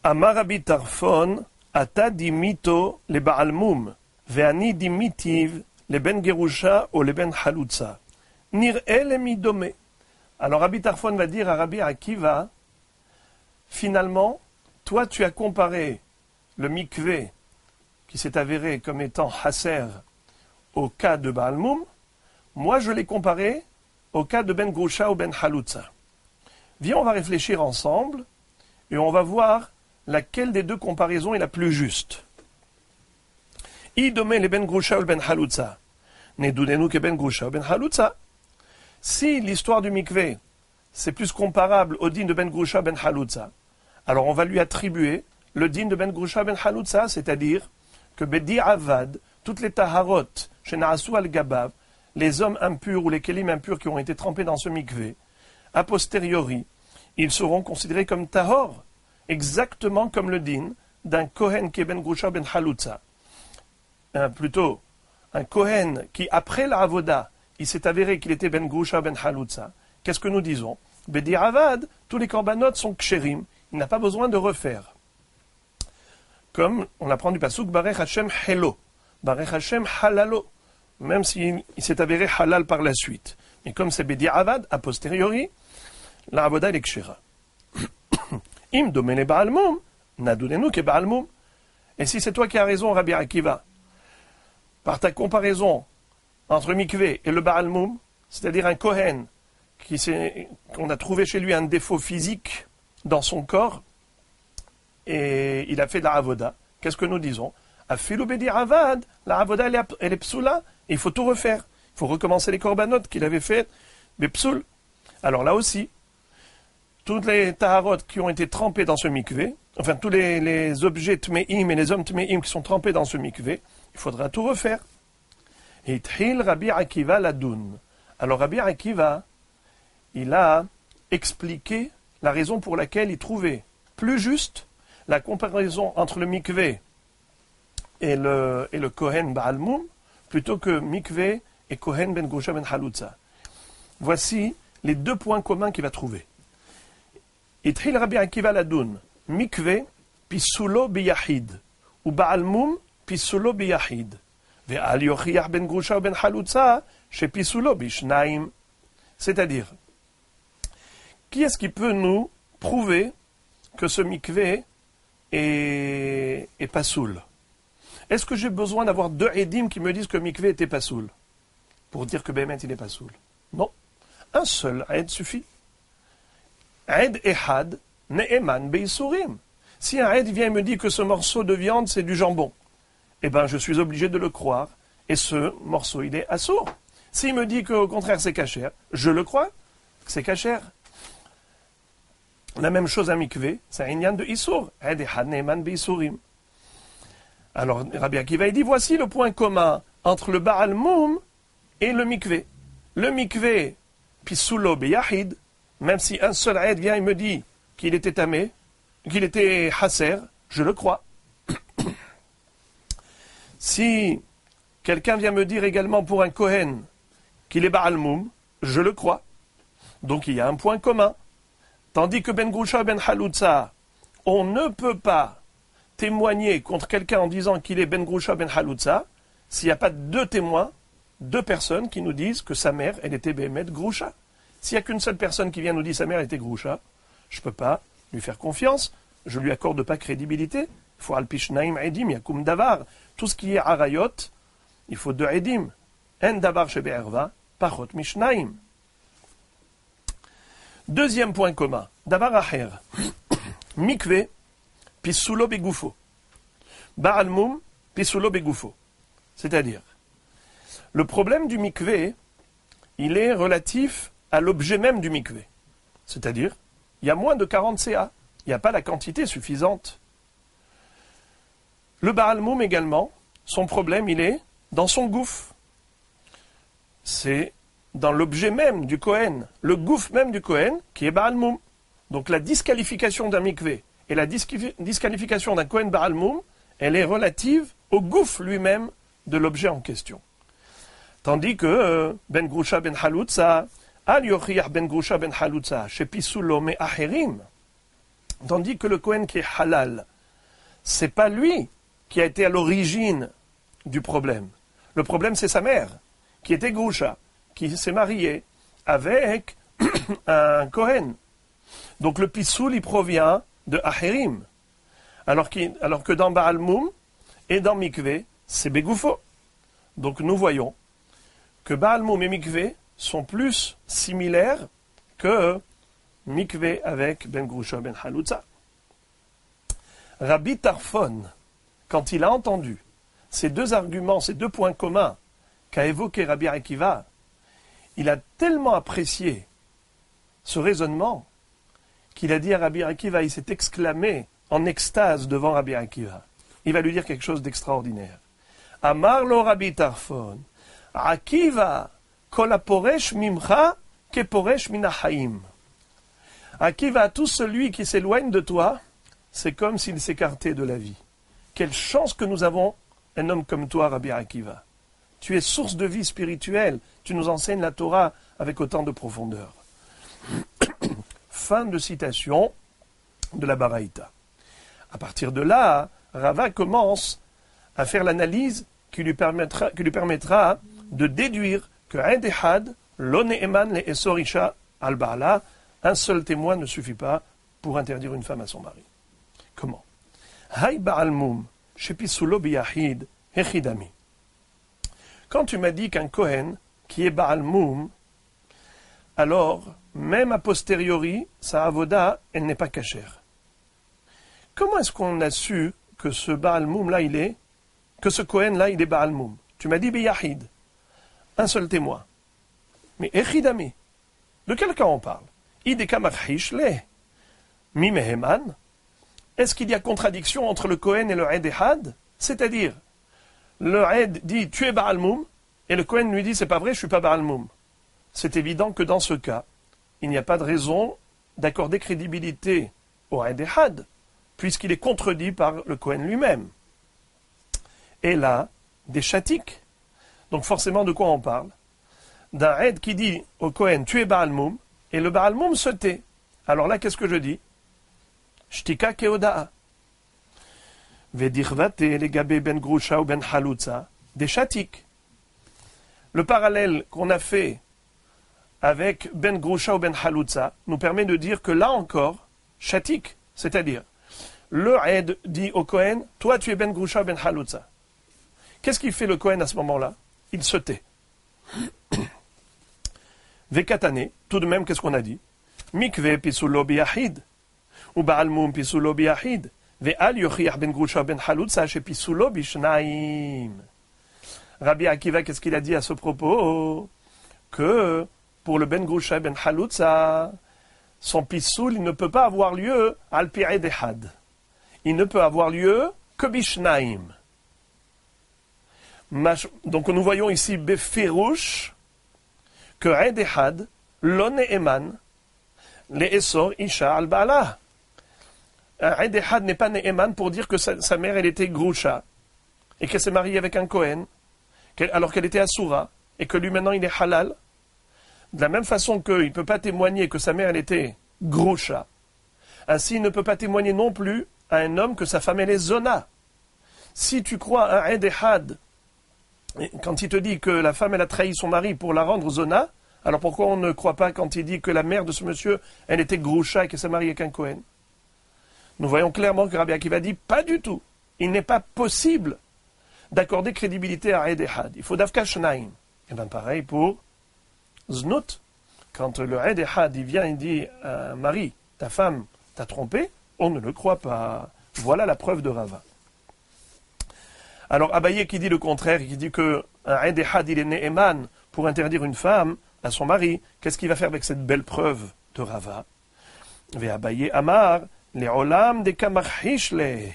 Amar Rabbi Tarfon, ata dimito le Ba'almoum, ve'ani dimitiv le ben Gerusha ou le ben Halutza. Nir'e le midome. Alors Rabbi Tarfon va dire à Rabbi Akiva, finalement, toi tu as comparé le mikvé qui s'est avéré comme étant Hasser au cas de Ba'almoum, moi je l'ai comparé au cas de Ben Grusha ou Ben Halutza. Viens, on va réfléchir ensemble et on va voir laquelle des deux comparaisons est la plus juste. Idome le Ben Grusha ou Ben Halutza. Nedunenu que Ben Grusha ou Ben Halutza. Si l'histoire du mikvé c'est plus comparable au din de Ben Grusha Ben Halutza, alors on va lui attribuer le din de Ben Grusha Ben Halutza, c'est-à-dire que Bedi Avad, toutes les taharot, chez Naasu al-Gabav, les hommes impurs ou les kelim impurs qui ont été trempés dans ce mikvé, a posteriori, ils seront considérés comme tahor, exactement comme le din d'un Kohen qui est Ben Grusha Ben Halutza. Plutôt, un Kohen qui, après la Avoda, il s'est avéré qu'il était Ben Grusha Ben Halutza. Qu'est-ce que nous disons? Bedi Avad, tous les korbanot sont ksherim, il n'a pas besoin de refaire. Comme on apprend du pasuk Barech Hashem Helo, Barech Hashem Halalo, même s'il s'est avéré halal par la suite. Mais comme c'est Bedi Avad, a posteriori, la Avoda est kshera. Im domene Ba'almoum, nadunenu ke Ba'almoum. Et si c'est toi qui as raison, Rabbi Akiva, par ta comparaison entre mikvé et le Ba'almoum, c'est-à-dire un Kohen qu'on a trouvé chez lui un défaut physique dans son corps, et il a fait de la avoda, qu'est-ce que nous disons? Afilu bedi avad, la avoda elle est psoula, et il faut tout refaire. Il faut recommencer les korbanot qu'il avait fait, mais psoul. Alors là aussi, toutes les taharot qui ont été trempés dans ce mikvé, enfin tous les objets tmeim et les hommes tmeim qui sont trempés dans ce mikvé, il faudra tout refaire. Et Tchil Rabbi Akiva ladoun. Alors Rabbi Akiva, il a expliqué la raison pour laquelle il trouvait plus juste la comparaison entre le mikvé et le Kohen Ba'almoum plutôt que mikvé et Kohen Ben Grusha Ben Halutza. Voici les deux points communs qu'il va trouver. Itchil Rabbi Akiva ladoun, mikvé pisulo biyahid, ou Ba'almoum pisulo biyahid. Ve'al yochiyach Ben Grusha Ben Halutza, chez pisulo bishnaim. C'est-à-dire, qui est-ce qui peut nous prouver que ce mikvé est pas soul? Est-ce que j'ai besoin d'avoir deux édim qui me disent que mikvé était pas soul pour dire que Bémet il n'est pas soul? Non. Un seul aide suffit. Aide ehad ne'eman beisurim. Si un aide vient et me dit que ce morceau de viande c'est du jambon, eh ben je suis obligé de le croire et ce morceau il est assourd. S'il me dit qu'au contraire c'est kasher, je le crois, c'est kasher. La même chose à mikvé, c'est un inyan de Issour. Alors, Rabbi Akiva, il dit, voici le point commun entre le Ba'almoum et le mikvé. Le mikvé, pisulo beyahid, même si un seul aïd vient et me dit qu'il était tamé, qu'il était hasser, je le crois. Si quelqu'un vient me dire également pour un Kohen qu'il est Ba'almoum, je le crois. Donc il y a un point commun. Tandis que Ben Grusha Ben Halutza, on ne peut pas témoigner contre quelqu'un en disant qu'il est Ben Grusha Ben Halutza s'il n'y a pas deux témoins, deux personnes qui nous disent que sa mère, elle était Bémet Grusha. S'il n'y a qu'une seule personne qui vient nous dire que sa mère était Grusha, je ne peux pas lui faire confiance, je ne lui accorde pas crédibilité. Il faut Al-Pishnaim Edim, Yakum Davar. Tout ce qui est Arayot, il faut deux Edim. En Davar Shebe'erva, Pachot Mishnaim. Deuxième point commun, Davar Aher, Mikvé, Pisulo Begufo, Ba'almoum, Pisulo Begufo. C'est-à-dire, le problème du mikvé, il est relatif à l'objet même du mikvé. C'est-à-dire, il y a moins de 40 CA. Il n'y a pas la quantité suffisante. Le Baal Moum également, son problème, il est dans son gouffre. C'est dans l'objet même du Kohen, le gouffre même du Kohen, qui est Baal Moum. Donc la disqualification d'un mikvé et la disqualification d'un Kohen Baal Moum, elle est relative au gouffre lui-même de l'objet en question. Tandis que Ben Grusha Ben Halutza, Al Yochiyah Ben Grusha Ben Halutza, chez Pisulo Me Acherim, tandis que le Kohen qui est halal, c'est pas lui qui a été à l'origine du problème. Le problème, c'est sa mère, qui était Grusha, qui s'est mariée avec un Kohen. Donc le Pisoul, il provient de Acherim. Alors que dans Baal Moum et dans Mikvé, c'est Begoufo. Donc nous voyons que Baal Moum et Mikvé sont plus similaires que Mikvé avec Ben Grusha Ben Halutza. Rabbi Tarfon, quand il a entendu ces deux arguments, ces deux points communs qu'a évoqué Rabbi Akiva, il a tellement apprécié ce raisonnement qu'il a dit à Rabbi Akiva, il s'est exclamé en extase devant Rabbi Akiva. Il va lui dire quelque chose d'extraordinaire. Amar lo Rabbi Tarfon, Akiva, kol haporesh mimcha, keporesh min hachaim. Akiva, tout celui qui s'éloigne de toi, c'est comme s'il s'écartait de la vie. Quelle chance que nous avons un homme comme toi, Rabbi Akiva. Tu es source de vie spirituelle. Tu nous enseignes la Torah avec autant de profondeur. Fin de citation de la Baraïta. À partir de là, Rava commence à faire l'analyse qui lui permettra de déduire que un dehad, lo ne'eman le esorisha al ba'ala, un seul témoin ne suffit pas pour interdire une femme à son mari. Comment? Hay ba'al mum, shepisulo biyahid, hechidami. Quand tu m'as dit qu'un Kohen qui est Baal Moum, alors, même a posteriori, sa avoda, elle n'est pas cachère. Comment est-ce qu'on a su que ce Baal Moum-là, que ce Kohen-là, il est Baal Moum? Tu m'as dit Biyahid, un seul témoin. Mais Echidami, de quel cas on parle? Idekamarhishle, Mimeheman. Est-ce qu'il y a contradiction entre le Kohen et le Ed Ehad? C'est-à-dire, le Ed dit tu es Baal Moum, et le Kohen lui dit c'est pas vrai, je suis pas Baal Moum. C'est évident que dans ce cas, il n'y a pas de raison d'accorder crédibilité au Ed Ehad, puisqu'il est contredit par le Kohen lui-même. Et là, des chatiques. Donc forcément, de quoi on parle? D'un Ed qui dit au Kohen tu es Baal Moum, et le Baal Moum se tait. Alors là, qu'est-ce que je dis? Shtika keoda'a. Vedirvate les gabé ben Grusha ou ben Halutza, des chatiques. Le parallèle qu'on a fait avec ben Grusha ou ben Halutza nous permet de dire que là encore, chatik, c'est-à-dire, le Ed dit au Kohen, toi tu es ben Grusha ou ben Halutza. Qu'est-ce qu'il fait le Kohen à ce moment-là? Il se tait. Vekatane, tout de même, qu'est-ce qu'on a dit? Mikve pisulo biyahid, ou Baal Moum pisulo biyahid. Ve'al yochiyah ben Grusha ben Halutza chez pisulo bishnaim. Rabbi Akiva, qu'est-ce qu'il a dit à ce propos? Que pour le ben Grusha ben Halutza, son pisoul, il ne peut pas avoir lieu al pi'ed dehad. Il ne peut avoir lieu que bishnaim. Donc nous voyons ici befirouche que ed dehad lo ne'eman le esor isha al ba'ala. Un Edehad n'est pas Ne'eman pour dire que sa mère, elle était Grusha, et qu'elle s'est mariée avec un Kohen, alors qu'elle était Asura, et que lui maintenant il est Halal. De la même façon qu'il ne peut pas témoigner que sa mère, elle était Grusha, ainsi il ne peut pas témoigner non plus à un homme que sa femme, elle est Zona. Si tu crois à un Edehad, quand il te dit que la femme, elle a trahi son mari pour la rendre Zona, alors pourquoi on ne croit pas quand il dit que la mère de ce monsieur, elle était Grusha et qu'elle s'est mariée avec un Kohen? Nous voyons clairement que Rabbi Akiva dit pas du tout. Il n'est pas possible d'accorder crédibilité à Ed Ehad. Il faut Davka Shnaim. Et bien pareil pour Znut. Quand le Ed Ehad il vient et dit à un mari, ta femme t'a trompé, on ne le croit pas. Voilà la preuve de Rava. Alors Abaye qui dit le contraire, qui dit que un Ed Ehad il est Ne'eman pour interdire une femme à son mari, qu'est-ce qu'il va faire avec cette belle preuve de Rava? Ve'abaye amar, le'olam deka marhish le.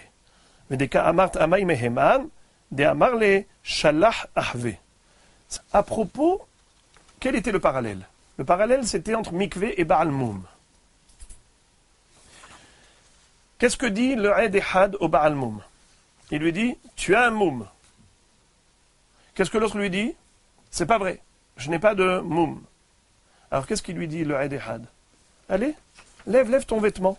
Ve'deka amart amay meheman, de amar le shalach ahve. À propos, quel était le parallèle? Le parallèle, c'était entre mikvé et Baal Moum. Qu'est-ce que dit le Eid Ehad au Baal Moum? Il lui dit, tu as un Moum. Qu'est-ce que l'autre lui dit? C'est pas vrai, je n'ai pas de Moum. Alors qu'est-ce qu'il lui dit le Eid Ehad? Allez, lève ton vêtement.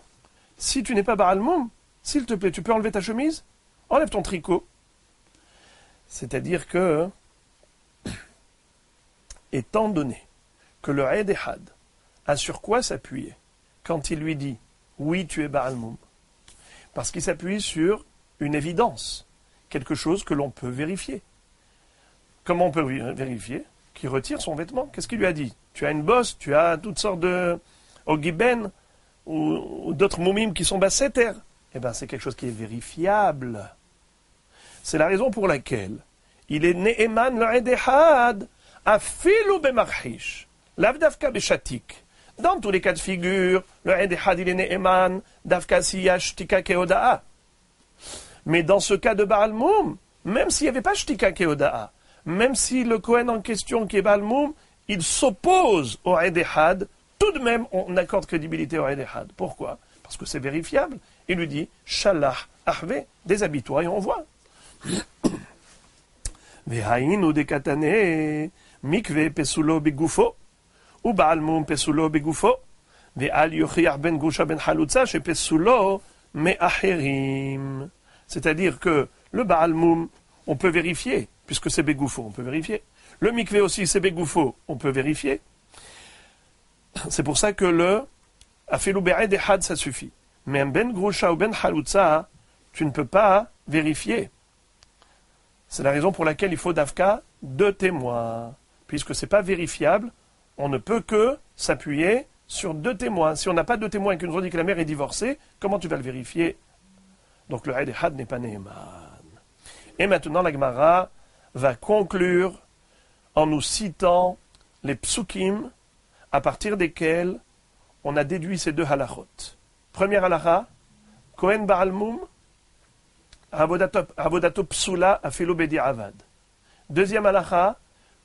Si tu n'es pas Baal Moum, s'il te plaît, tu peux enlever ta chemise? Enlève ton tricot. C'est-à-dire que, étant donné que le Eid Ehad a sur quoi s'appuyer quand il lui dit « Oui, tu es Baal Moum », parce qu'il s'appuie sur une évidence, quelque chose que l'on peut vérifier. Comment on peut vérifier? Qu'il retire son vêtement. Qu'est-ce qu'il lui a dit? Tu as une bosse, tu as toutes sortes de ogiben ou d'autres moumim qui sont basseter. Eh bien, c'est quelque chose qui est vérifiable. C'est la raison pour laquelle il est Ne'eman le Eid Ehad, afilu bemarhish, lavdavka beshatik. Dans tous les cas de figure, le Eid Ehad il est Ne'eman, davka siya shtika keoda'a. Mais dans ce cas de Baal Moum, même s'il n'y avait pas shtika keoda'a, même si le Kohen en question qui est Baal Moum, il s'oppose au Eid Ehad, tout de même on accorde crédibilité au Eid Ehad. Pourquoi? Parce que c'est vérifiable. Il lui dit, Shalach ahve, déshabille-toi et on voit. Vehaïnu de katane, mikve pesulo begufo, ou Baal Moum pesulo begufo, ve'al yochiach ben gusha ben halutza, she pesulo me'acherim. C'est-à-dire que le Baal Moum, on peut vérifier, puisque c'est begoufo, on peut vérifier. Le mikve aussi, c'est begoufo, on peut vérifier. C'est pour ça que le afilu be'ed ehad, ça suffit. Mais un ben grusha ou ben halutza, tu ne peux pas vérifier. C'est la raison pour laquelle il faut d'Afka 2 témoins. Puisque ce n'est pas vérifiable, on ne peut que s'appuyer sur 2 témoins. Si on n'a pas 2 témoins et que nous on dit que la mère est divorcée, comment tu vas le vérifier? Donc le Eid Ehad n'est pas Ne'eman. Et maintenant la Gemara va conclure en nous citant les psukim à partir desquels on a déduit ces 2 halachot. Première halacha, Kohen Baal Moum, Avodato psula afilo bedi avad. Deuxième halacha,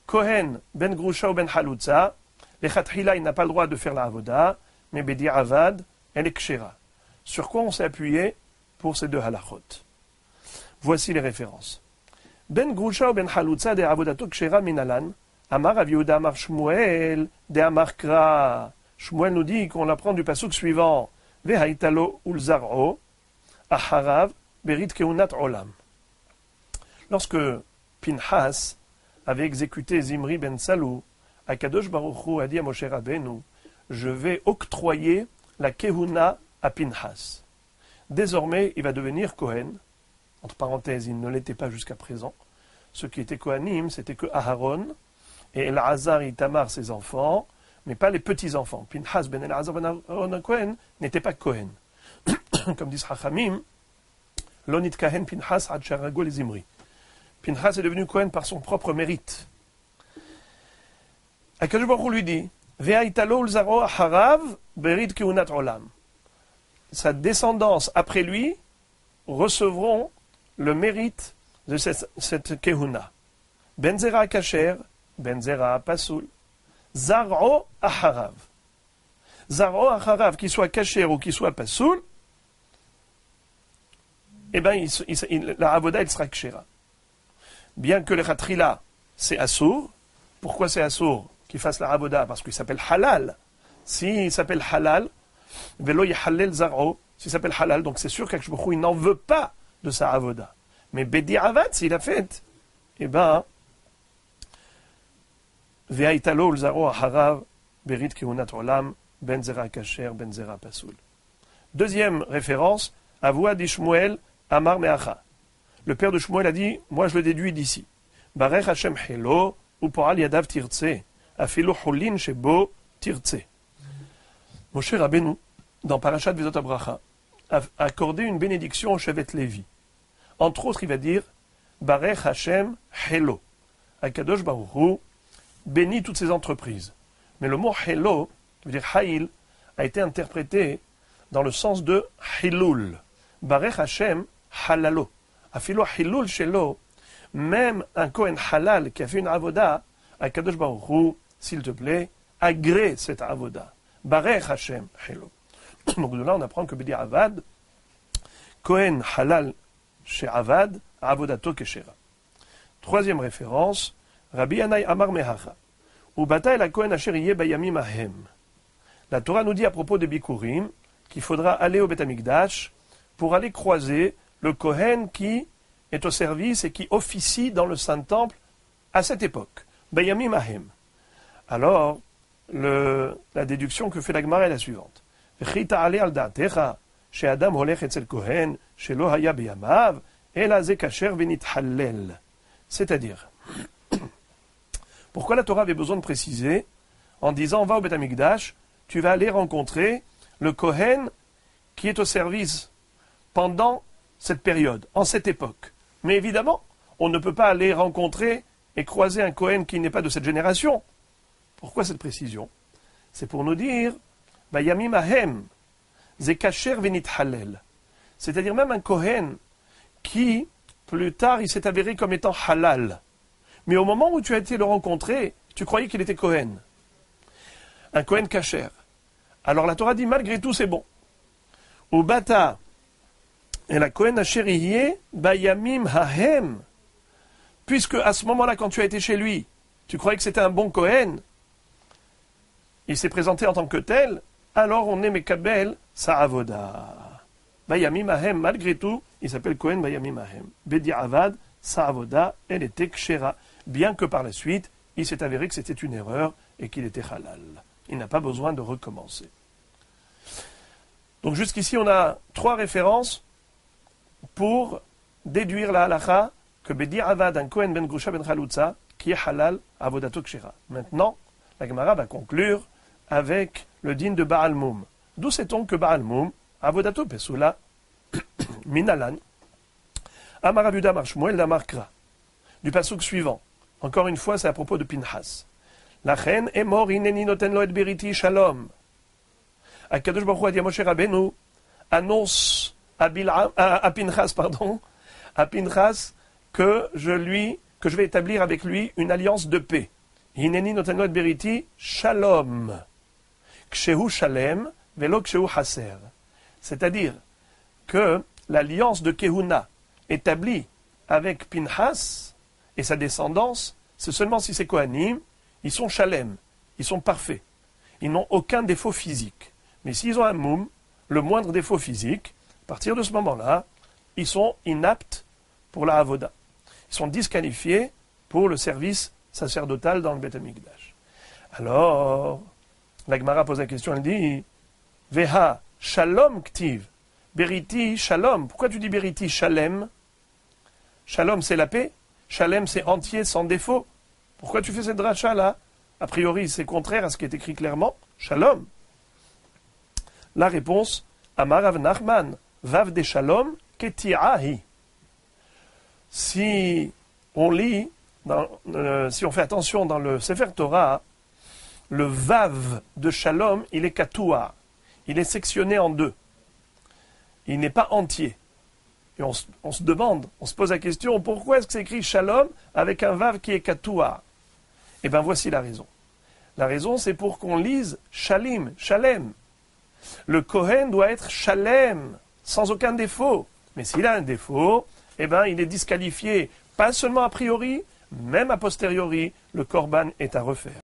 Kohen ben grusha ou ben halutza, les khatchila, il n'a pas le droit de faire la avoda, mais bedi avad, elle est kshera. Sur quoi on s'est appuyé pour ces 2 halachot? Voici les références. Ben grusha ou ben halutza de avodato kshera minalan, amar Rav Yehuda amar Shmuel, de amar kra. Shmuel nous dit qu'on apprend du pasuk suivant, vehaitalo ulzar'o, aharav, berit keunat olam. Lorsque Pinhas avait exécuté Zimri ben Salou, Akadosh Baruch Hu a dit à Moshe Rabbeinu, je vais octroyer la kehuna à Pinhas. Désormais, il va devenir Kohen. Entre parenthèses, il ne l'était pas jusqu'à présent. Ce qui était Kohanim, c'était que Aharon et Elazar et Itamar, ses enfants, mais pas les petits-enfants. Pinhas ben Elazar ben Aaron Kohen n'était pas Kohen. Comme dit Chachamim, Lonit Kahen Pinhas ad sharago les Zimri. Pinhas est devenu Kohen par son propre mérite. Akadosh Baruch Hu lui dit, Ve'aitalo ulzaro aharav berit keunat olam. Sa descendance après lui recevront le mérite de cette kehuna. Benzera kasher, benzera pasoul. Zaro aharav. Zaro aharav, qu'il soit kasher ou qu'il soit pasoul, eh bien, la avoda, il sera kshera. Bien que le khatrila, c'est assour. Pourquoi c'est assour qu'il fasse la avoda? Parce qu'il s'appelle halal. S'il s'appelle halal, velo yahallel zar'o, s'il s'appelle halal, donc c'est sûr qu'Akadosh Baruch Hu, il n'en veut pas de sa avoda. Mais bedi avad, s'il a fait, eh bien, ve'aitalo ulzaro aharav, berit keunat olam, ben zera kasher, ben zera pasoul. Deuxième référence, Avoua di Shmuel, Amar Meacha. Le père de Shmuel a dit, moi je le déduis d'ici. Barech Hashem Helo, ou Poral Yadav Tirtse, Afilu Hulin Shebo Tirtse. Moshe Rabbeinu, dans Parashat Vezot Abracha, a accordé une bénédiction au Shevet Lévi. Entre autres, il va dire, Barech Hashem Helo. Akadosh Baruch Hu bénit toutes ses entreprises. Mais le mot Helo, qui veut dire Haïl, a été interprété dans le sens de Hilul. Barech Hashem halalo. Afilo Hilul shelo. Même un Kohen halal qui a fait une avoda, Akadosh Baruch Hu, s'il te plaît, agrée cette avoda. Barech Hashem Hilul. Donc de là, on apprend que Bedi Avad, Kohen halal chez Avad, avodato keshera. Troisième référence, Rabbi Yanai Amar Mehacha. Ubata la Kohen asher yeh bayamim ahem. La Torah nous dit à propos des Bikurim qu'il faudra aller au Beth Amikdash pour aller croiser le Kohen qui est au service et qui officie dans le Saint-Temple à cette époque. Bayamim ahem. Alors, la déduction que fait la Gemara est la suivante. V'chita ale al da'atecha, she'adam holech etzel Kohen, she'lo haya beyamav, ela ze kasher v'nithallel. C'est-à-dire, pourquoi la Torah avait besoin de préciser, en disant, va au Beth Amikdash, tu vas aller rencontrer le Kohen qui est au service pendant cette période, en cette époque. Mais évidemment, on ne peut pas aller rencontrer et croiser un Kohen qui n'est pas de cette génération. Pourquoi cette précision? C'est pour nous dire, Bayamim ahem, ze kasher v'nithallel. C'est-à-dire même un Kohen qui, plus tard, il s'est avéré comme étant halal. Mais au moment où tu as été le rencontrer, tu croyais qu'il était Kohen. Un Kohen kasher. Alors la Torah dit, malgré tout, c'est bon. Ou bata, et la Kohen asher bayamim hahem. Puisque à ce moment-là, quand tu as été chez lui, tu croyais que c'était un bon Kohen, il s'est présenté en tant que tel, alors on est mekabel sa avoda. Bayamim ahem, malgré tout, il s'appelle Kohen bayamim ahem. Bedi avad, sa avoda, elle était kshera. Bien que par la suite, il s'est avéré que c'était une erreur et qu'il était halal. Il n'a pas besoin de recommencer. Donc jusqu'ici, on a 3 références pour déduire la halacha que Bedi avad, un Kohen ben Grusha ben Chalutza, qui est halal, avodato kshera. Maintenant, la Gemara va conclure avec le din de Baal Moum. D'où sait-on que Baal Moum, avodato pesula, minalan, Amar Abuda Mar Shmuel Damar Kra. Du pasuk suivant. Encore une fois, c'est à propos de Pinchas. Lachen emor ineni noten lo et beriti shalom. Akadosh Baruch Hu a dit à Moshe Rabbeinu, annonce à Pinchas, que je vais établir avec lui une alliance de paix. Ineni noten lo et beriti shalom. Kshehu shalem velo kshehu haser. C'est-à-dire que l'alliance de Kehuna établie avec Pinchas et sa descendance, c'est seulement si c'est Kohanim, ils sont shalem, ils sont parfaits. Ils n'ont aucun défaut physique. Mais s'ils ont un moum, le moindre défaut physique, à partir de ce moment-là, ils sont inaptes pour la avoda. Ils sont disqualifiés pour le service sacerdotal dans le Beth Amikdash. Alors, la Gemara pose la question, elle dit, Veha shalom ktiv, beriti shalom. Pourquoi tu dis beriti shalem? Shalom, c'est la paix. Shalem, c'est entier, sans défaut. Pourquoi tu fais cette dracha là? A priori, c'est contraire à ce qui est écrit clairement. Shalom. La réponse, Amar Rav Nachman, Vav de Shalom, Keti'ahi. Si on lit, si on fait attention dans le Sefer Torah, le Vav de Shalom, il est Katoua. Il est sectionné en 2. Il n'est pas entier. Et on se demande, on se pose la question, pourquoi est-ce que c'est écrit Shalom avec un Vav qui est Katoua? Eh bien, voici la raison. La raison, c'est pour qu'on lise Shalim, Shalem. Le Kohen doit être Shalem, sans aucun défaut. Mais s'il a un défaut, eh bien, il est disqualifié, pas seulement a priori, même a posteriori, le Korban est à refaire.